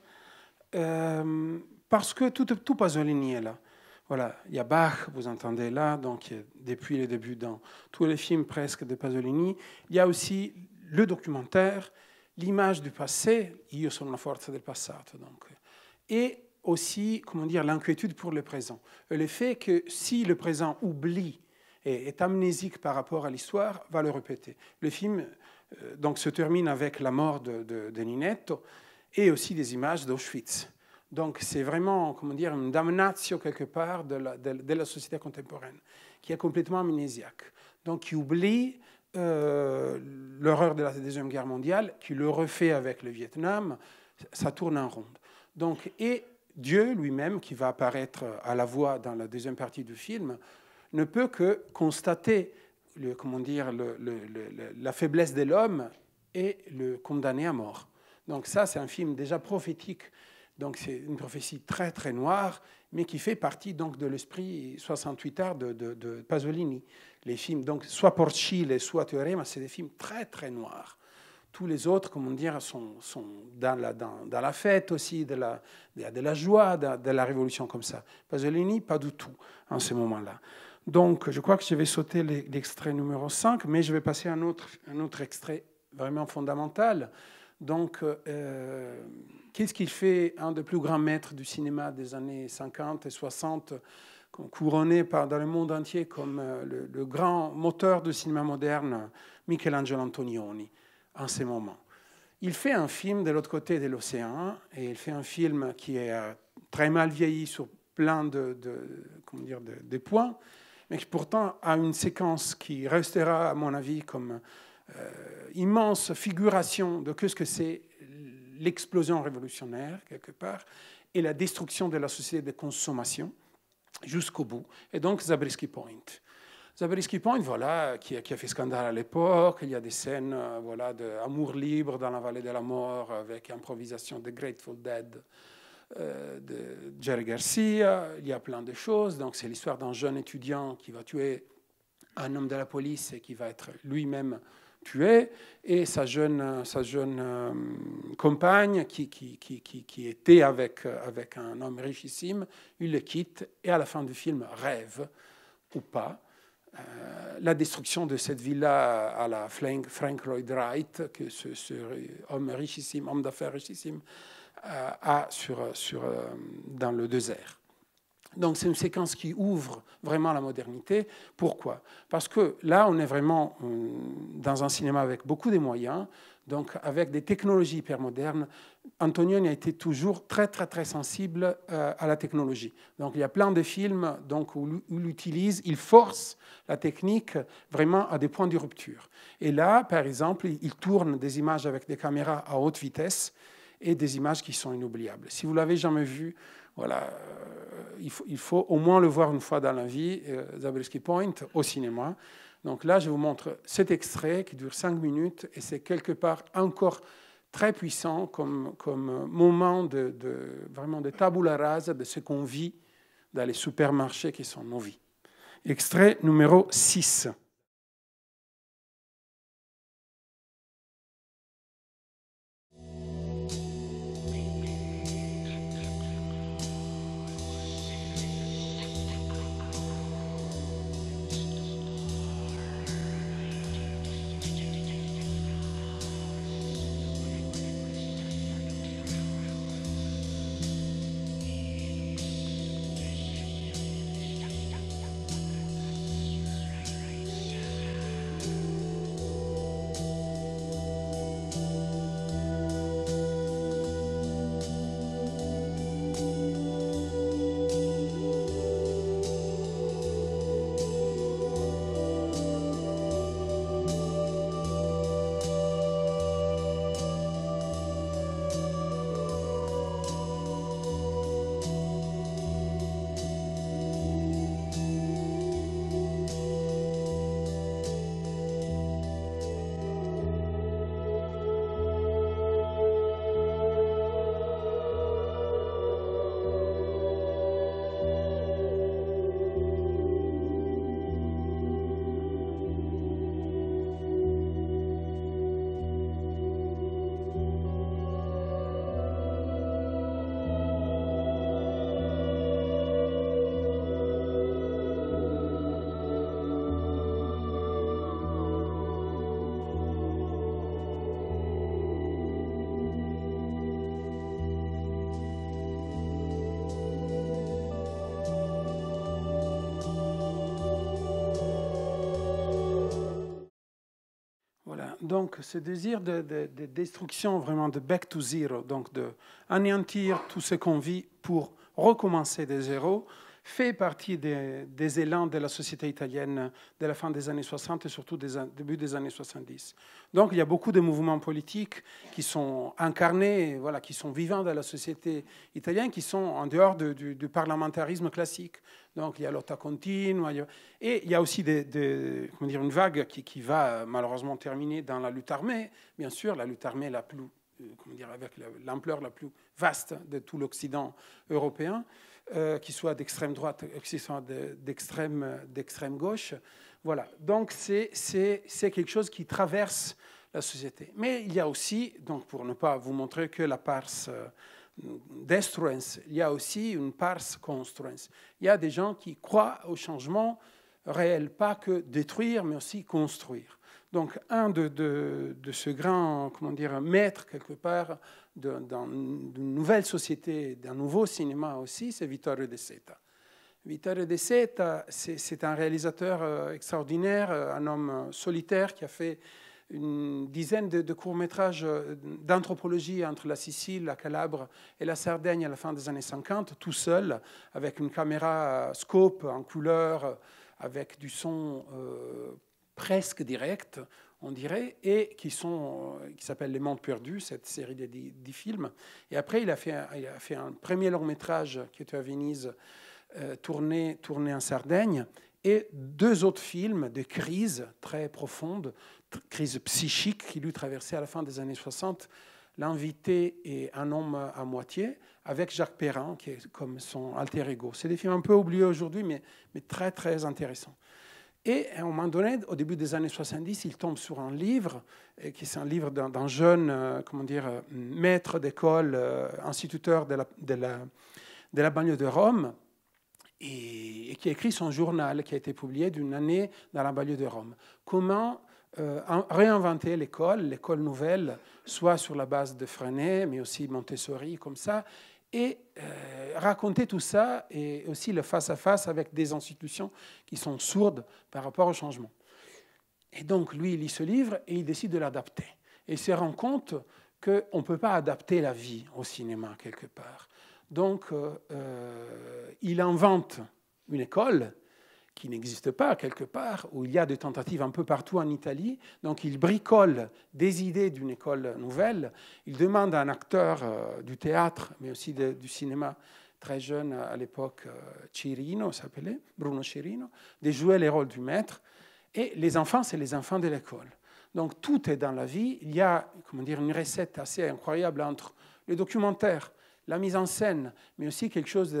parce que tout Pasolini est là. Voilà, il y a Bach, vous entendez là, donc depuis le début dans tous les films presque de Pasolini. Il y a aussi le documentaire, l'image du passé, Io sono la forza del passato, donc, et aussi, comment dire, l'inquiétude pour le présent. Le fait que si le présent oublie est amnésique par rapport à l'histoire, va le répéter. Le film donc, se termine avec la mort de Ninetto et aussi des images d'Auschwitz. Donc c'est vraiment, comment dire, une damnatio quelque part de la société contemporaine, qui est complètement amnésiaque. Donc qui oublie l'horreur de la Deuxième Guerre mondiale, qui le refait avec le Vietnam, ça tourne en ronde. Donc, et Dieu lui-même, qui va apparaître à la voix dans la deuxième partie du film, ne peut que constater la faiblesse de l'homme et le condamner à mort. Donc ça, c'est un film déjà prophétique. Donc c'est une prophétie très, très noire, mais qui fait partie donc, de l'esprit 68 art de Pasolini. Les films, donc, soit Porcile, soit Teorema, c'est des films très, très noirs. Tous les autres, comment dire, sont dans la fête aussi, de la joie, de la révolution comme ça. Pasolini, pas du tout en ce moment-là. Donc, je crois que je vais sauter l'extrait numéro 5, mais je vais passer à un autre extrait vraiment fondamental. Donc, qu'est-ce qu'il fait un des plus grands maîtres du cinéma des années 50 et 60, couronné dans le monde entier comme le grand moteur du cinéma moderne, Michelangelo Antonioni, en ce moment. Il fait un film de l'autre côté de l'océan, et il fait un film qui est très mal vieilli sur plein de points, mais qui pourtant a une séquence qui restera, à mon avis, comme immense figuration de ce que c'est l'explosion révolutionnaire, quelque part, et la destruction de la société de consommation jusqu'au bout. Et donc, Zabriskie Point. Zabriskie Point, voilà, qui a fait scandale à l'époque. Il y a des scènes d'amour libre dans la vallée de la mort avec improvisation de Grateful Dead de Jerry Garcia. Il y a plein de choses. Donc, c'est l'histoire d'un jeune étudiant qui va tuer un homme de la police et qui va être lui-même tué, et sa jeune compagne qui était avec un homme richissime, il le quitte, et à la fin du film rêve, ou pas, la destruction de cette villa à la Frank Lloyd Wright, que ce homme richissime, homme d'affaires richissime, a dans le désert. Donc c'est une séquence qui ouvre vraiment la modernité. Pourquoi? Parce que là, on est vraiment dans un cinéma avec beaucoup de moyens, donc avec des technologies hyper modernes. Antonioni a été toujours très, très, très sensible à la technologie. Donc il y a plein de films donc, où il force la technique vraiment à des points de rupture. Et là, par exemple, il tourne des images avec des caméras à haute vitesse et des images qui sont inoubliables. Si vous ne l'avez jamais vu, voilà, il faut au moins le voir une fois dans la vie, Zabriskie Point, au cinéma. Donc là, je vous montre cet extrait qui dure 5 minutes, et c'est quelque part encore très puissant comme moment vraiment de tabula rasa de ce qu'on vit dans les supermarchés qui sont nos vies. Extrait numéro 6. donc ce désir de destruction, vraiment de back to zero, donc d'anéantir tout ce qu'on vit pour recommencer de zéro, fait partie des élans de la société italienne de la fin des années 60 et surtout début des années 70. Donc il y a beaucoup de mouvements politiques qui sont incarnés, voilà, qui sont vivants dans la société italienne, qui sont en dehors du parlementarisme classique. Donc il y a lotta continua, et il y a aussi une vague qui va malheureusement terminer dans la lutte armée, bien sûr, la lutte armée la plus, avec l'ampleur la plus vaste de tout l'Occident européen. Qui soit d'extrême droite, qui soit d'extrême gauche. Voilà. Donc, c'est quelque chose qui traverse la société. Mais il y a aussi, donc pour ne pas vous montrer que la pars destruens, il y a aussi une pars construens. Il y a des gens qui croient au changement réel, pas que détruire, mais aussi construire. Donc, un de ce grand, maître, quelque part, d'une nouvelle société, d'un nouveau cinéma aussi, c'est Vittorio De Seta. Vittorio De Seta, c'est un réalisateur extraordinaire, un homme solitaire qui a fait une dizaine de courts-métrages d'anthropologie entre la Sicile, la Calabre et la Sardaigne à la fin des années 50, tout seul, avec une caméra scope en couleur, avec du son presque direct, on dirait, et qui s'appelle Les Mondes Perdus, cette série de 10 films. Et après, il a fait un premier long-métrage qui était à Venise, tourné en Sardaigne, et 2 autres films de crise très profonde, crise psychique qui lui traversait à la fin des années 60, L'invité et Un homme à moitié, avec Jacques Perrin, qui est comme son alter ego. C'est des films un peu oubliés aujourd'hui, mais très, très intéressants. Et à un moment donné, au début des années 70, il tombe sur un livre, qui est un livre d'un jeune maître d'école, instituteur de la banlieue de Rome, et qui a écrit son journal, qui a été publié d'une année dans la banlieue de Rome. Comment réinventer l'école nouvelle, soit sur la base de Freinet, mais aussi Montessori, comme ça, et raconter tout ça, et aussi le face-à-face avec des institutions qui sont sourdes par rapport au changement. Et donc, lui, il lit ce livre et il décide de l'adapter. Et il se rend compte qu'on ne peut pas adapter la vie au cinéma, quelque part. Donc, il invente une école qui n'existe pas quelque part, où il y a des tentatives un peu partout en Italie. Donc il bricole des idées d'une école nouvelle. Il demande à un acteur du théâtre, mais aussi du cinéma très jeune à l'époque, Cirino s'appelait, Bruno Cirino, de jouer les rôles du maître. Et les enfants, c'est les enfants de l'école. Donc tout est dans la vie. Il y a une recette assez incroyable entre le documentaire, la mise en scène, mais aussi quelque chose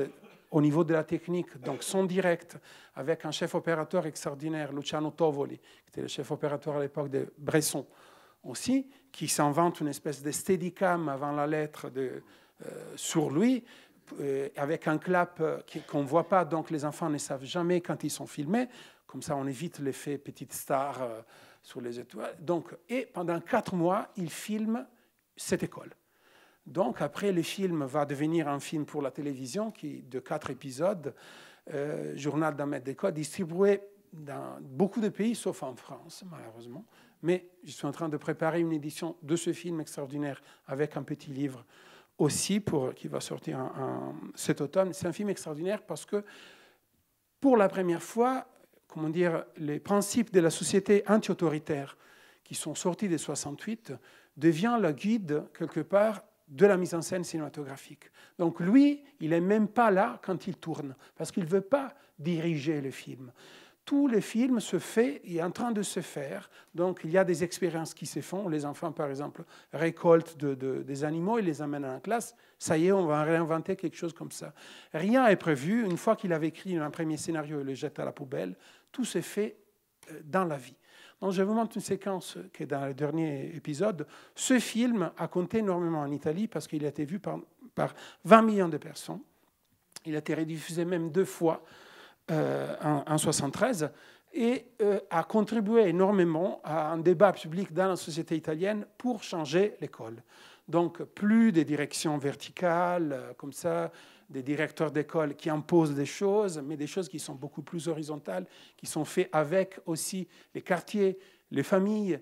au niveau de la technique, donc son direct, avec un chef opérateur extraordinaire, Luciano Tovoli, qui était le chef opérateur à l'époque de Bresson aussi, qui s'invente une espèce de steadicam avant la lettre sur lui, avec un clap qu'on ne voit pas, donc les enfants ne savent jamais quand ils sont filmés. Comme ça, on évite l'effet petite star sur les étoiles. Donc, et pendant 4 mois, il filme cette école. Donc, après, le film va devenir un film pour la télévision de 4 épisodes, Journal d'un maître d'école, distribué dans beaucoup de pays, sauf en France, malheureusement. Mais je suis en train de préparer une édition de ce film extraordinaire avec un petit livre aussi qui va sortir cet automne. C'est un film extraordinaire parce que, pour la première fois, les principes de la société anti-autoritaire qui sont sortis de 68 devient le guide, quelque part, de la mise en scène cinématographique. Donc lui, il n'est même pas là quand il tourne, parce qu'il ne veut pas diriger le film. Tout le film se fait, il est en train de se faire, donc il y a des expériences qui se font. Les enfants, par exemple, récoltent des animaux, ils les amènent à la classe, ça y est, on va réinventer quelque chose comme ça. Rien n'est prévu, une fois qu'il avait écrit un premier scénario et le jette à la poubelle, tout se fait dans la vie. Donc, je vous montre une séquence qui est dans le dernier épisode. Ce film a compté énormément en Italie parce qu'il a été vu par 20 millions de personnes. Il a été rediffusé même 2 fois en 1973 et a contribué énormément à un débat public dans la société italienne pour changer l'école. Donc, plus des directions verticales, comme ça, des directeurs d'école qui imposent des choses, mais des choses qui sont beaucoup plus horizontales, qui sont faites avec aussi les quartiers, les familles,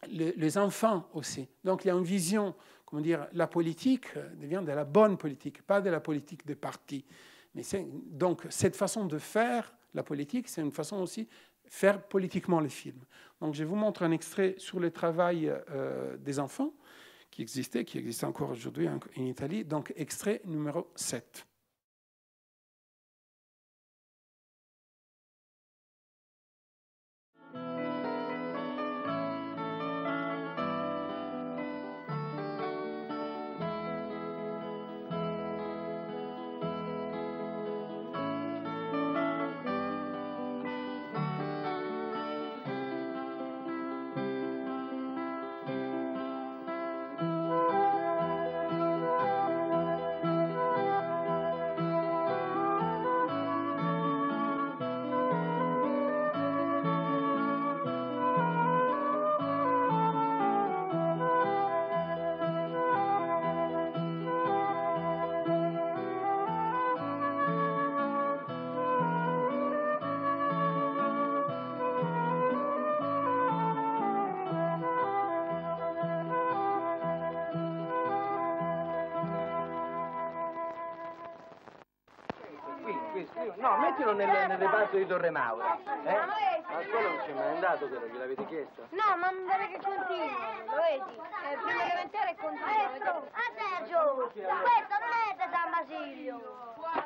les enfants aussi. Donc il y a une vision, comment dire, la politique devient de la bonne politique, pas de la politique des partis. Mais donc cette façon de faire la politique, c'est une façon aussi de faire politiquement les films. Donc je vous montre un extrait sur le travail des enfants qui existe encore aujourd'hui en Italie. Donc extrait numéro 7. No, mettilo nel reparto di Torre Maura. Ma quello non c'è mai andato, quello gliel'avete chiesto? No, ma non deve che continua, lo vedi? Prima elementare e continua. Ah, Sergio, questo non è da San Basilio.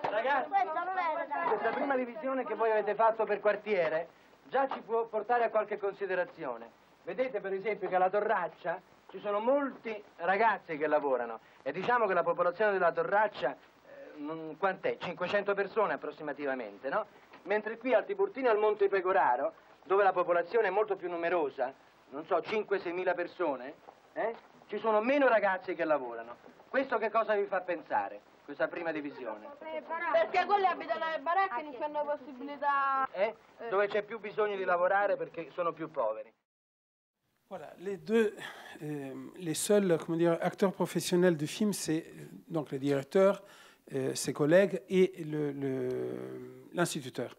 Ragazzi, Questo non è da San Basilio. questa prima divisione che voi avete fatto per quartiere già ci può portare a qualche considerazione. Vedete per esempio che alla Torraccia ci sono molti ragazzi che lavorano e diciamo che la popolazione della Torraccia quant'è? 500 persone approssimativamente, no? Mentre qui al Tiburtino e al Monte Pecoraro, dove la popolazione è molto più numerosa, non so, 5-6 mila persone, ci sono meno ragazzi che lavorano. Questo che cosa vi fa pensare, questa prima divisione? Perché quelli abitano nelle baracche e non hanno possibilità... Dove c'è più bisogno di lavorare perché sono più poveri. Voilà, les seuls, comment dire, acteurs professionnels du film, c'est donc le directeur, ses collègues et l'instituteur.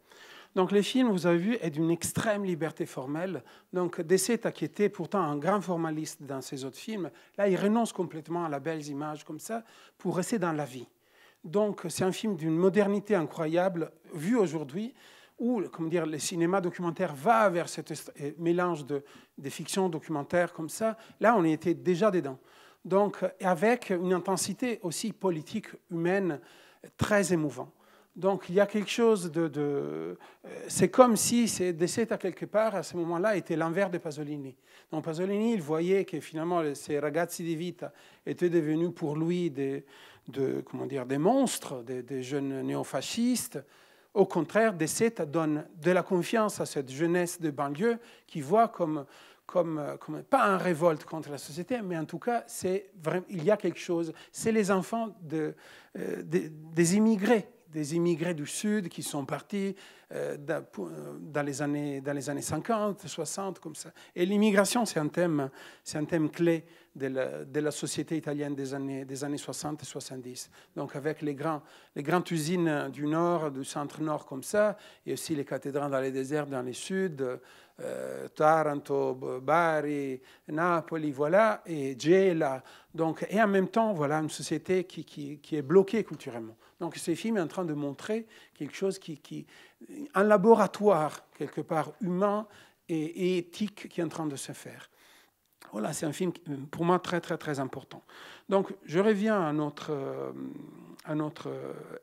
Donc le film, vous avez vu, est d'une extrême liberté formelle. Donc De Seta, qui était pourtant un grand formaliste dans ses autres films, là, il renonce complètement à la belles images comme ça pour rester dans la vie. Donc c'est un film d'une modernité incroyable, vu aujourd'hui, où, comment dire, le cinéma documentaire va vers ce mélange de fiction documentaire comme ça. Là, on était déjà dedans. Donc, avec une intensité aussi politique, humaine, très émouvant. Donc, il y a quelque chose c'est comme si De Seta, quelque part, à ce moment-là, était l'envers de Pasolini. Donc, Pasolini, il voyait que finalement, ces ragazzi di vita étaient devenus pour lui des monstres, des jeunes néofascistes. Au contraire, De Seta donne de la confiance à cette jeunesse de banlieue qui voit comme pas un révolte contre la société, mais en tout cas, il y a quelque chose. C'est les enfants des immigrés du Sud qui sont partis dans les années 50, 60, comme ça. Et l'immigration, c'est un thème clé de la société italienne des années 60 et 70. Donc avec les grandes usines du Nord, du centre-Nord comme ça, et aussi les cathédrales dans les déserts dans les Sud, Taranto, Bari, Napoli, voilà, et Gela. Donc, et en même temps, voilà, une société qui est bloquée culturellement. Donc ce film est en train de montrer quelque chose un laboratoire, quelque part, humain et éthique qui est en train de se faire. Voilà, c'est un film pour moi très, très, très important. Donc, je reviens à notre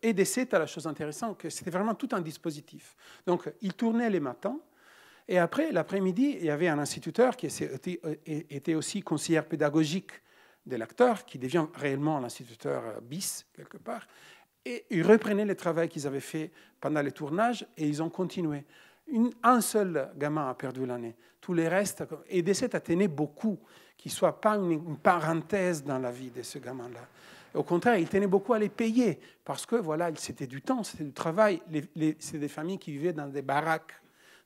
et De Seta, la chose intéressante, que c'était vraiment tout un dispositif. Donc, il tournait les matins, et après, l'après-midi, il y avait un instituteur qui était aussi conseiller pédagogique de l'acteur, qui devient réellement l'instituteur bis, quelque part, et ils reprenaient le travail qu'ils avaient fait pendant les tournages, et ils ont continué. Un seul gamin a perdu l'année. Tous les restes, et De Seta tenait beaucoup, qu'il ne soit pas une parenthèse dans la vie de ce gamin-là. Au contraire, il tenait beaucoup à les payer, parce que voilà, c'était du temps, c'était du travail. C'est des familles qui vivaient dans des baraques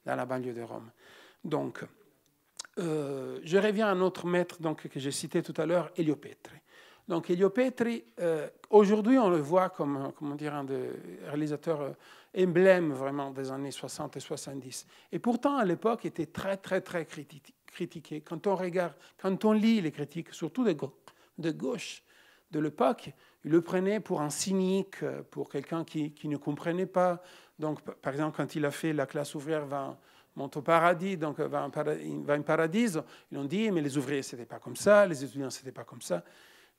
dans la banlieue de Rome. Donc, je reviens à un autre maître que j'ai cité tout à l'heure, Elio Petri. Donc, Elio Petri, aujourd'hui, on le voit comme un des réalisateurs emblèmes vraiment des années 60 et 70. Et pourtant, à l'époque, était très, très, très critiqué. Quand on regarde, quand on lit les critiques, surtout de gauche de l'époque, ils le prenaient pour un cynique, pour quelqu'un qui ne comprenait pas. Donc, par exemple, quand il a fait La classe ouvrière monte au paradis, donc va en paradis, ils ont dit, mais les ouvriers, ce n'était pas comme ça, les étudiants, ce n'était pas comme ça.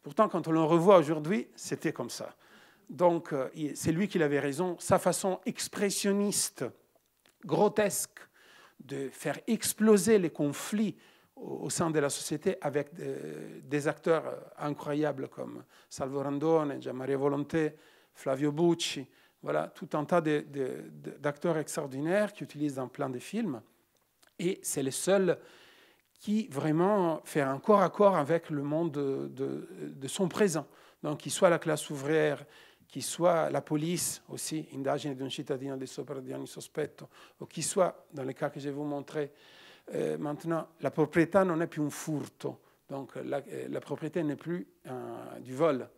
Pourtant, quand on le revoit aujourd'hui, c'était comme ça. Donc, c'est lui qui avait raison. Sa façon expressionniste, grotesque, de faire exploser les conflits au sein de la société avec des acteurs incroyables comme Salvo Randone, Gianmaria Volonté, Flavio Bucci, voilà, tout un tas d'acteurs extraordinaires qui utilisent dans plein de films. Et c'est le seul qui vraiment fait un corps à corps avec le monde de son présent. Donc, qu'il soit la classe ouvrière, qu'il soit la police aussi, indagine di un cittadino di sopra di ogni sospetto, ou qu'il soit, dans le cas que je vais vous montrer maintenant, la propriété non est plus un furto. Donc, la propriété n'est plus du vol.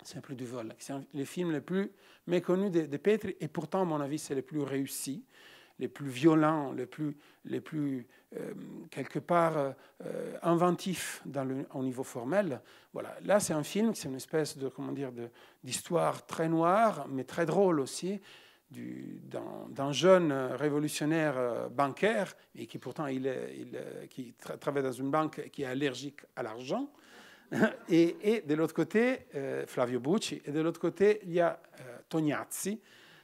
C'est plus du vol. C'est le film le plus méconnu de Petri, et pourtant, à mon avis, c'est le plus réussi, les plus violents, les plus quelque part inventifs au niveau formel. Voilà. Là, c'est un film, c'est une espèce de, d'histoire très noire, mais très drôle aussi, d'un jeune révolutionnaire bancaire, et qui pourtant qui travaille dans une banque qui est allergique à l'argent. Et de l'autre côté, Flavio Bucci, et de l'autre côté, il y a Tognazzi,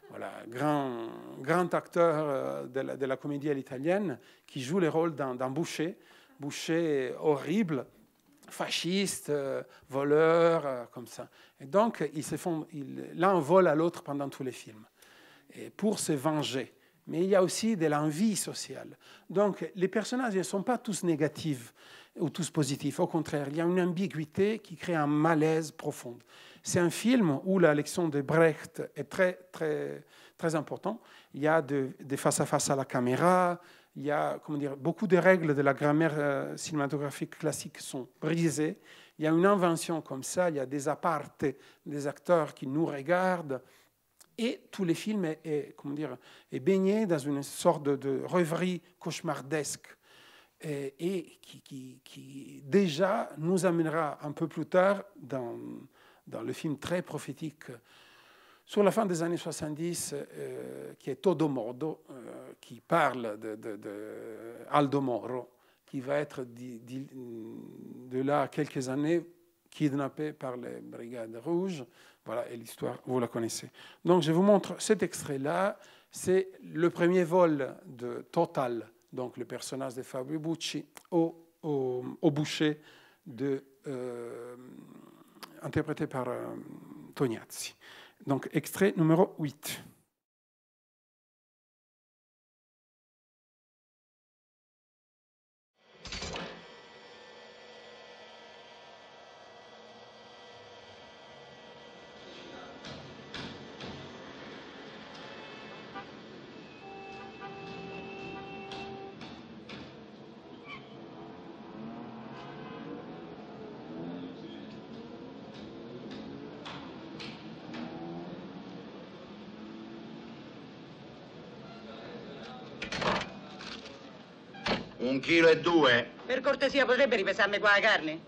voilà, grand acteur de la comédie à l'italienne, qui joue le rôle d'un boucher horrible, fasciste, voleur, comme ça. Et donc, l'un vole à l'autre pendant tous les films, et pour se venger. Mais il y a aussi de l'envie sociale. Donc, les personnages ne sont pas tous négatifs ou tous positifs. Au contraire, il y a une ambiguïté qui crée un malaise profond. C'est un film où la leçon de Brecht est très, très, très importante. Il y a des face-à-face à la caméra, il y a beaucoup de règles de la grammaire cinématographique classique sont brisées. Il y a une invention comme ça, il y a des apartés, des acteurs qui nous regardent. Et tout le film est baigné dans une sorte de rêverie cauchemardesque et qui déjà nous amènera un peu plus tard dans le film très prophétique sur la fin des années 70, qui est Todo Modo, qui parle de Aldo Moro, qui va être de là à quelques années kidnappé par les Brigades Rouges. Voilà, et l'histoire, vous la connaissez. Donc, je vous montre cet extrait-là. C'est le premier vol de Total, donc le personnage de Fabio Bucci, au boucher, interprété par Tognazzi. Donc, extrait numéro 8. $1,2 chili. Per cortesia, potrebbe ripesarmi qua la carne?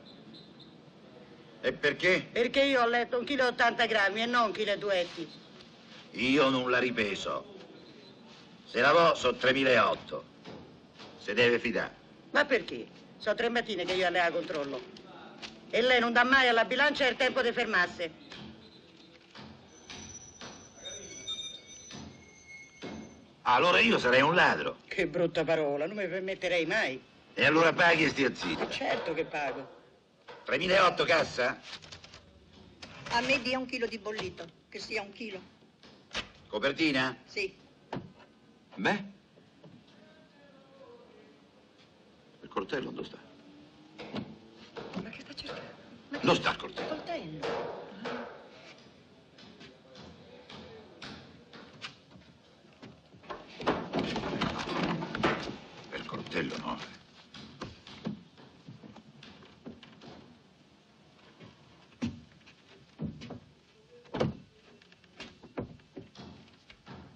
E perché? Perché io ho letto 1,80 kg e non 1,2 kg. Io non la ripeso. Se la vo, so 3.800. Se deve fidare. Ma perché? So 3 mattine che io la controllo. E lei non dà mai alla bilancia il tempo di fermarsi. Allora io sarei un ladro. Che brutta parola, non mi permetterei mai. E allora paghi e stia zitto. Certo che pago. 3.800 cassa? A me dia 1 chilo di bollito, che sia 1 chilo. Copertina? Sì. Beh? Il coltello dove sta? Ma che sta cercando? Non sta il coltello. Coltello. Il coltello no.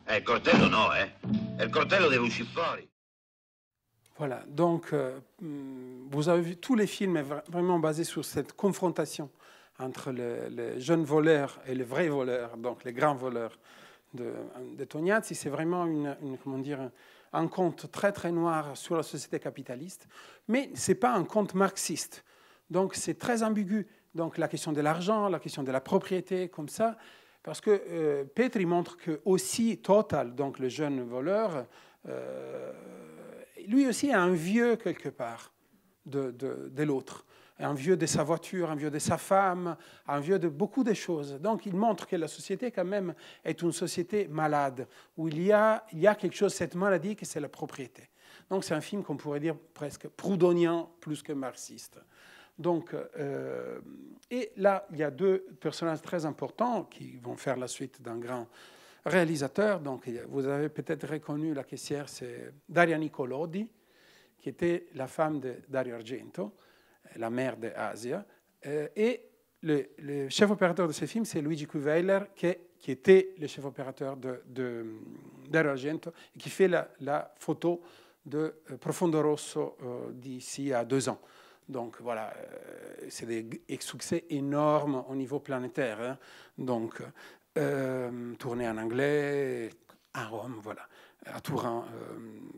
Il coltello no, il coltello deve uscire fuori. Voilà, donc vous avez vu, tous les films sont vraiment basés sur cette confrontation entre le jeune voleur et le vrai voleur, donc les grands voleurs de Tognazzi. C'est vraiment comment dire, un conte très très noir sur la société capitaliste, mais ce n'est pas un conte marxiste. Donc c'est très ambigu. Donc la question de l'argent, la question de la propriété, comme ça, parce que Petri montre que aussi Total, donc le jeune voleur, lui aussi est un vieux quelque part de l'autre. Un vieux de sa voiture, un vieux de sa femme, un vieux de beaucoup de choses. Donc il montre que la société quand même est une société malade, où il y a quelque chose, cette maladie, que c'est la propriété. Donc c'est un film qu'on pourrait dire presque proudhonien plus que marxiste. Donc, et là, il y a deux personnages très importants qui vont faire la suite d'un grand réalisateur. Donc vous avez peut-être reconnu la caissière, c'est Daria Nicolodi, qui était la femme de Dario Argento, la mère d'Asia. Et le chef opérateur de ce film, c'est Luigi Kuweiler, qui était le chef opérateur de Dario Argento et qui fait la photo de Profondo Rosso d'ici à 2 ans. Donc voilà, c'est des succès énormes au niveau planétaire. Hein. Donc, tourné en anglais, à Rome, voilà, à Turin,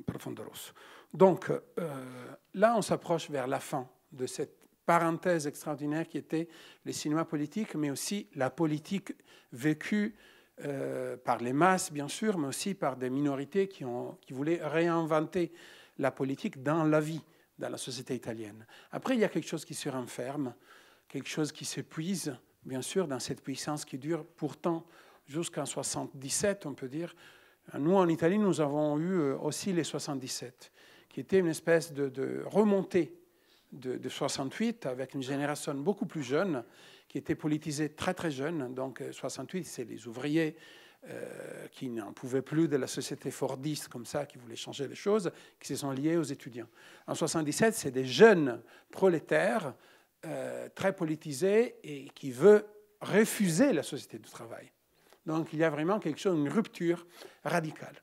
Profondo Rosso. Donc là, on s'approche vers la fin de cette parenthèse extraordinaire qui était le cinéma politique, mais aussi la politique vécue par les masses, bien sûr, mais aussi par des minorités qui voulaient réinventer la politique dans la vie, dans la société italienne. Après, il y a quelque chose qui se renferme, quelque chose qui s'épuise, bien sûr, dans cette puissance qui dure pourtant jusqu'en 77, on peut dire. Nous, en Italie, nous avons eu aussi les 77, qui était une espèce de remontée de 68 avec une génération beaucoup plus jeune qui était politisée très très jeune. Donc 68, c'est les ouvriers qui n'en pouvaient plus de la société fordiste comme ça, qui voulaient changer les choses, qui se sont liés aux étudiants. En 77, c'est des jeunes prolétaires très politisés et qui veulent refuser la société du travail. Donc il y a vraiment quelque chose, une rupture radicale.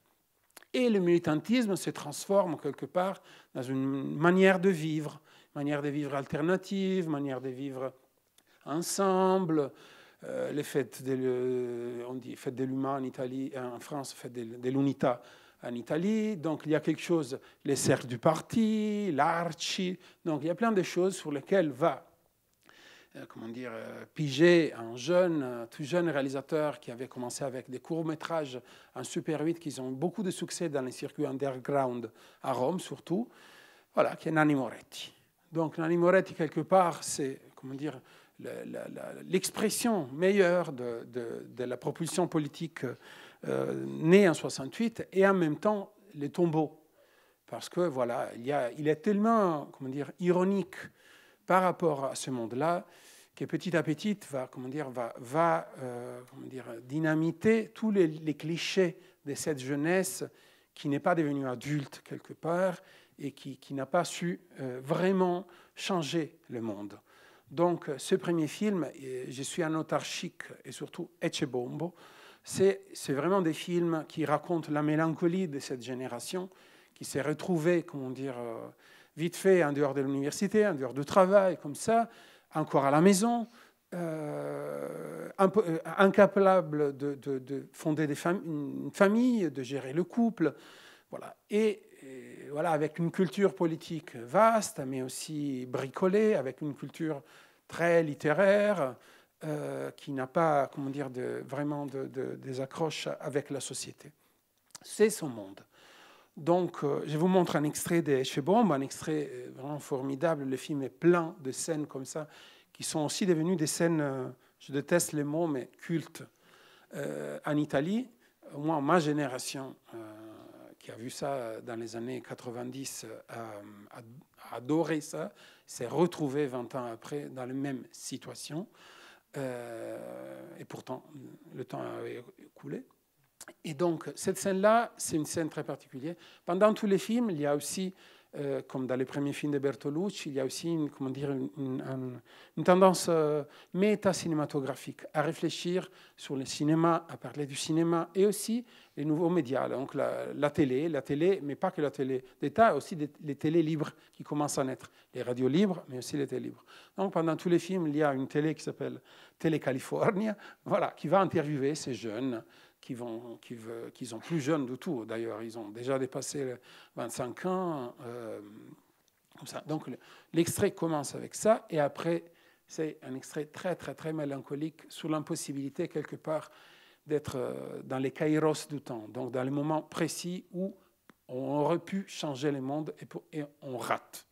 Et le militantisme se transforme quelque part dans une manière de vivre alternative, manière de vivre ensemble. Les fêtes on dit fête de l'humain en Italie, en France, fête de l'unità en Italie. Donc il y a quelque chose, les cercles du parti, l'Arci. Donc il y a plein de choses sur lesquelles va piger un tout jeune réalisateur qui avait commencé avec des courts-métrages en Super 8 qui ont beaucoup de succès dans les circuits underground à Rome surtout, voilà, qui est Nanni Moretti. Donc Nanni Moretti, quelque part, c'est l'expression meilleure de la propulsion politique née en 68 et en même temps les tombeaux. Parce que voilà, il est tellement ironique par rapport à ce monde-là que petit à petit va dynamiter tous les clichés de cette jeunesse qui n'est pas devenue adulte quelque part et qui n'a pas su vraiment changer le monde. Donc ce premier film, Je suis un autarchique et surtout Ecce Bombo, c'est vraiment des films qui racontent la mélancolie de cette génération qui s'est retrouvée, vite fait en dehors de l'université, en dehors du travail, comme ça, encore à la maison, incapable de fonder une famille, de gérer le couple, voilà. Et voilà, avec une culture politique vaste, mais aussi bricolée, avec une culture très littéraire, qui n'a pas, vraiment des accroches avec la société. C'est son monde. Donc, je vous montre un extrait de Ecce Bombo, un extrait vraiment formidable. Le film est plein de scènes comme ça, qui sont aussi devenues des scènes, je déteste les mots, mais cultes, en Italie. Au moins, ma génération, qui a vu ça dans les années 90, a adoré ça, s'est retrouvé 20 ans après dans la même situation. Et pourtant, le temps a écoulé. Et donc, cette scène-là, c'est une scène très particulière. Pendant tous les films, il y a aussi comme dans les premiers films de Bertolucci, il y a aussi une tendance méta-cinématographique à réfléchir sur le cinéma, à parler du cinéma et aussi les nouveaux médias. Donc la télé, mais pas que la télé d'État, aussi les télés libres qui commencent à naître. Les radios libres, mais aussi les télés libres. Donc pendant tous les films, il y a une télé qui s'appelle Télé California, voilà, qui va interviewer ces jeunes qui sont plus jeunes du tout. D'ailleurs, ils ont déjà dépassé 25 ans. Comme ça. Donc l'extrait commence avec ça, et après, c'est un extrait très, très, très mélancolique sur l'impossibilité, quelque part, d'être dans les kairos du temps, donc dans les moments précis où on aurait pu changer le monde et on rate.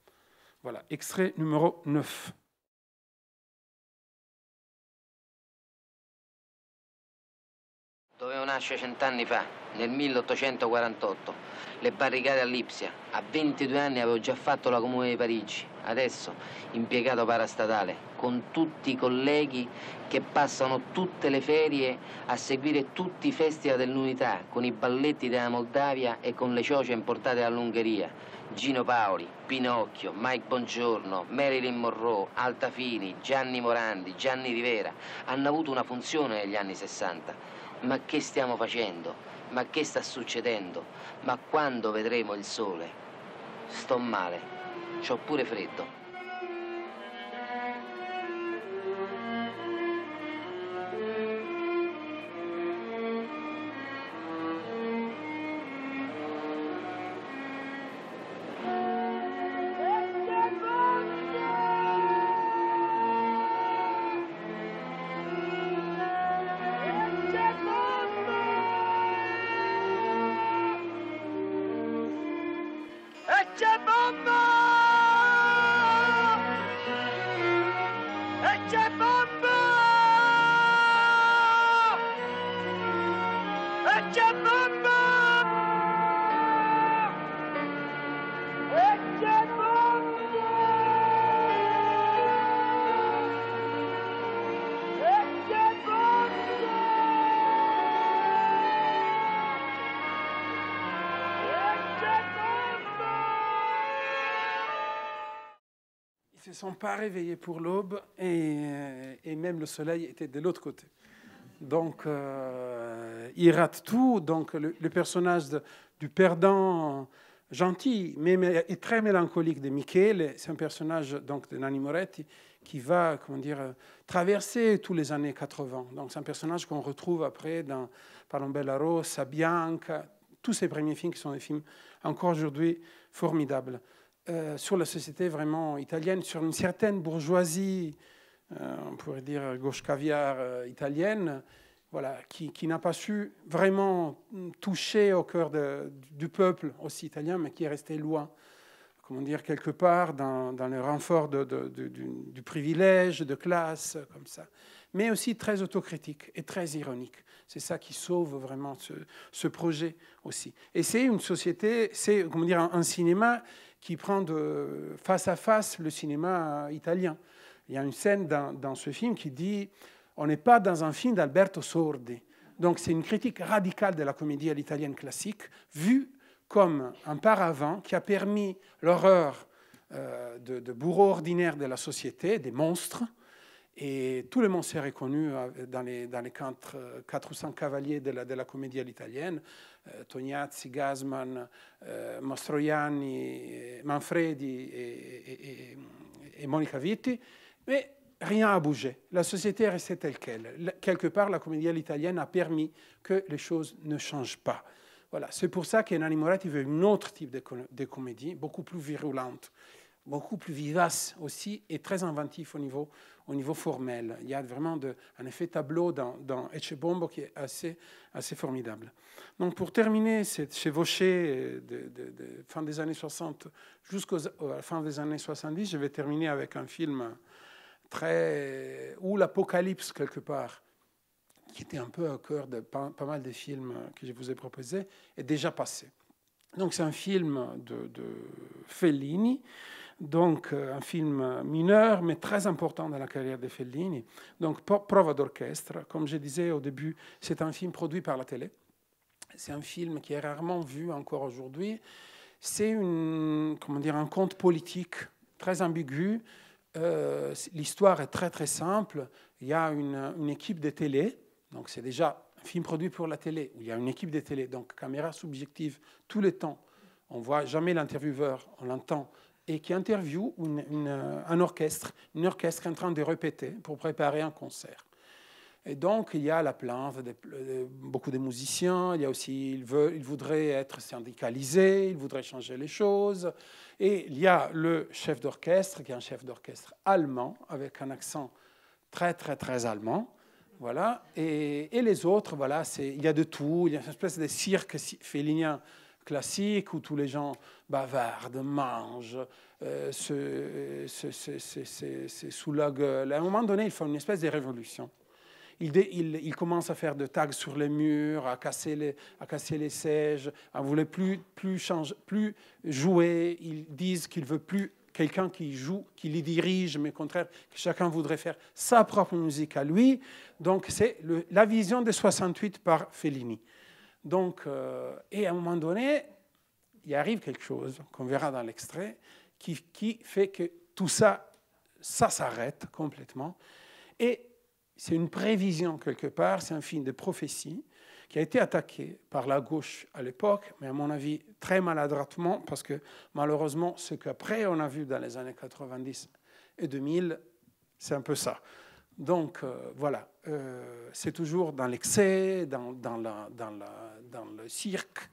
Voilà, extrait numéro 9. Dovevo nascere 100 anni fa, nel 1848, le barricate a Lipsia. A 22 anni avevo già fatto la Comune di Parigi. Adesso impiegato parastatale, con tutti i colleghi che passano tutte le ferie a seguire tutti i festival dell'Unità, con i balletti della Moldavia e con le cioce importate dall'Ungheria. Gino Paoli, Pinocchio, Mike Bongiorno, Marilyn Monroe, Altafini, Gianni Morandi, Gianni Rivera hanno avuto una funzione negli anni 60. Ma che stiamo facendo? Ma che sta succedendo? Ma quando vedremo il sole? Sto male, c'ho pure freddo. Ils ne se sont pas réveillés pour l'aube et même le soleil était de l'autre côté. Donc, ils ratent tout. Donc, le personnage du perdant gentil, mais et très mélancolique de Michele, c'est un personnage donc, de Nanni Moretti qui va traverser tous les années 80. Donc, c'est un personnage qu'on retrouve après dans Palombella Rossa, Bianca, tous ces premiers films qui sont des films encore aujourd'hui formidables. Sur la société vraiment italienne, sur une certaine bourgeoisie, on pourrait dire gauche caviar italienne, voilà, qui n'a pas su vraiment toucher au cœur du peuple aussi italien, mais qui est resté loin, comment dire, quelque part dans le renfort du privilège, de classe, comme ça. Mais aussi très autocritique et très ironique. C'est ça qui sauve vraiment ce projet aussi. Et c'est une société, c'est, comment dire, un cinéma qui prend face à face le cinéma italien. Il y a une scène dans ce film qui dit « On n'est pas dans un film d'Alberto Sordi ». Donc c'est une critique radicale de la comédie à l'italienne classique, vue comme un paravent qui a permis l'horreur de bourreaux ordinaires de la société, des monstres. Et tout le monde s'est reconnu dans les 4 ou 5 cavaliers de la comédie à l'italienne, Tognazzi, Gassman, Mastroianni, Manfredi et Monica Vitti, mais rien n'a bougé. La société est restée telle qu'elle. Quelque part, la comédie à l'italienne a permis que les choses ne changent pas. Voilà. C'est pour ça que Nanni Moretti veut un autre type de comédie, beaucoup plus virulente, beaucoup plus vivace aussi, et très inventif au niveau formel. Il y a vraiment un effet tableau dans Ecce Bombo qui est assez formidable. Donc pour terminer, cette chevauchée de fin des années 60 jusqu'à la fin des années 70, je vais terminer avec un film où l'apocalypse, quelque part, qui était un peu au cœur de pas mal de films que je vous ai proposés, est déjà passé. Donc c'est un film de Fellini, donc un film mineur, mais très important dans la carrière de Fellini. Donc Prova d'orchestre, comme je disais au début, c'est un film produit par la télé. C'est un film qui est rarement vu encore aujourd'hui. c'est comment dire, un conte politique très ambigu. L'histoire est très très simple. Il y a une équipe de télé, donc c'est déjà un film produit pour la télé, où il y a une équipe de télé, donc caméra subjective tout le temps. On ne voit jamais l'intervieweur, on l'entend, et qui interviewe un orchestre en train de répéter pour préparer un concert. Et donc, il y a la plainte de beaucoup de musiciens, il y a aussi, ils voudraient être syndicalisés, ils voudraient changer les choses. Et il y a le chef d'orchestre, qui est un chef d'orchestre allemand, avec un accent très, très, très allemand. Voilà. Et les autres, voilà, il y a de tout. Il y a une espèce de cirque félinien classique où tous les gens bavardent, mangent, se sous la gueule. À un moment donné, ils font une espèce de révolution. Ils commencent à faire des tags sur les murs, à casser les sièges, à ne vouloir plus jouer. Ils disent qu'ils ne veulent plus quelqu'un qui joue, qui les dirige, mais au contraire, que chacun voudrait faire sa propre musique à lui. Donc, c'est la vision de 68 par Fellini. Donc, et à un moment donné, il arrive quelque chose, qu'on verra dans l'extrait, qui fait que tout ça s'arrête complètement. Et c'est une prévision quelque part, c'est un film de prophétie qui a été attaqué par la gauche à l'époque, mais à mon avis très maladroitement, parce que malheureusement, ce qu'après on a vu dans les années 90 et 2000, c'est un peu ça. Donc voilà, c'est toujours dans l'excès, dans le cirque.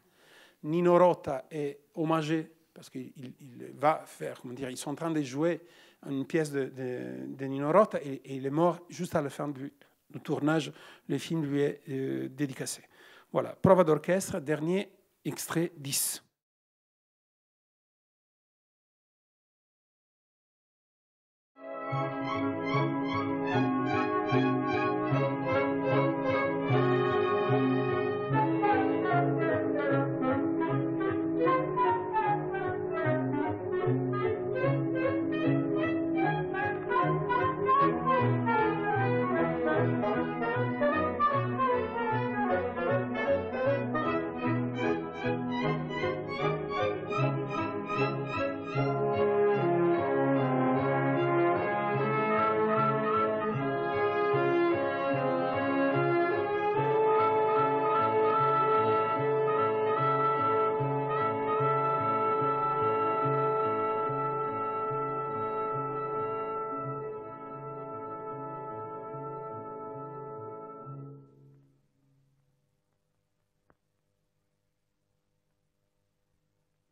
Nino Rota est hommagé, parce qu'il va faire, comment dire, ils sont en train de jouer une pièce de Nino Rota et il est mort juste à la fin du tournage. Le film lui est dédicacé. Voilà, prova d'orchestre, dernier extrait 10.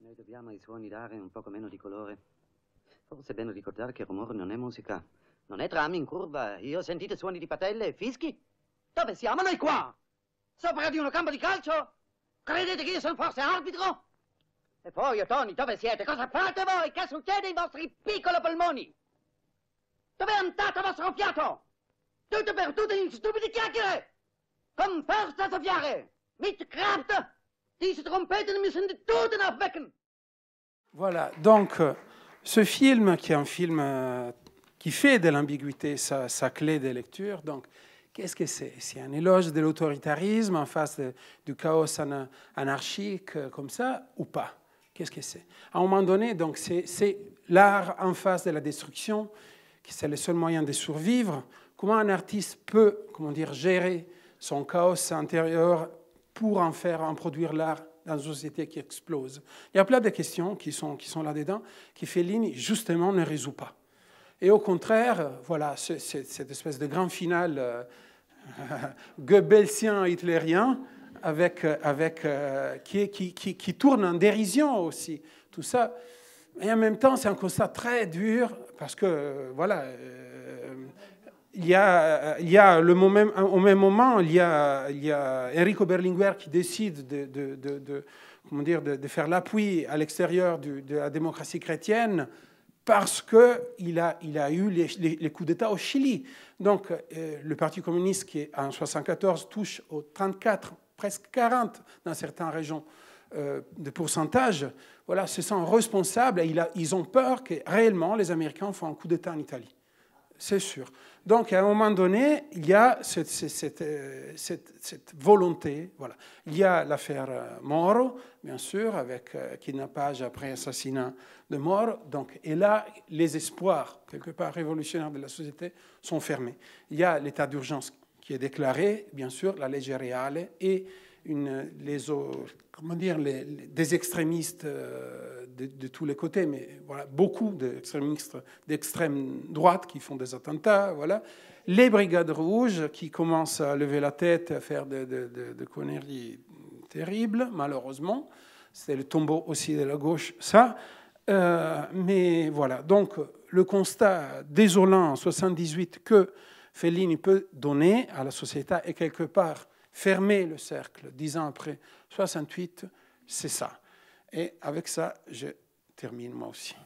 Noi dobbiamo ai suoni dare un poco meno di colore. Forse è bene ricordare che il rumore non è musica. Non è tram in curva. Io ho sentito suoni di patelle e fischi. Dove siamo noi qua? Sopra di un campo di calcio? Credete che io sono forse arbitro? E poi, Tony, dove siete? Cosa fate voi? Che succede ai vostri piccoli polmoni? Dove è andato il vostro fiato? Tutto per tutte in stupide chiacchiere! Con forza a soffiare! Mit Kraft! Diese Trompeten müssen die Toten aufwecken! Voilà, donc ce film, qui est un film qui fait de l'ambiguïté sa clé de lecture, donc qu'est-ce que c'est? C'est un éloge de l'autoritarisme en face du chaos anarchique comme ça, ou pas? Qu'est-ce que c'est? À un moment donné, donc c'est l'art en face de la destruction, qui c'est le seul moyen de survivre. Comment un artiste peut, comment dire, gérer son chaos intérieur pour en produire l'art dans une société qui explose? Il y a plein de questions qui sont là-dedans, que Fellini, justement, ne résout pas. Et au contraire, voilà, cette espèce de grand final goebbelsien, hitlérien, qui tourne en dérision aussi. Tout ça. Et en même temps, c'est un constat très dur, parce que, voilà, il y a au même moment, il y a Enrico Berlinguer qui décide de faire l'appui à l'extérieur de la démocratie chrétienne parce qu'il a eu les coups d'État au Chili. Donc, le Parti communiste, qui en 1974 touche aux 34, presque 40 dans certaines régions de pourcentage, voilà, se sent responsable et ils ont peur que réellement les Américains font un coup d'État en Italie. c'est sûr. Donc, à un moment donné, il y a cette volonté. Voilà. Il y a l'affaire Moro, bien sûr, avec kidnappage après assassinat de Moro. Donc, et là, les espoirs, quelque part, révolutionnaires de la société sont fermés. Il y a l'état d'urgence qui est déclaré, bien sûr, la legge reale, et des extrémistes de tous les côtés, mais voilà, beaucoup d'extrémistes d'extrême droite qui font des attentats, voilà. Les brigades rouges qui commencent à lever la tête, à faire de conneries terribles, malheureusement. C'est le tombeau aussi de la gauche, ça. Mais voilà, donc le constat désolant en 1978 que Fellini peut donner à la société est quelque part fermer le cercle 10 ans après 68, c'est ça. Et avec ça, je termine moi aussi.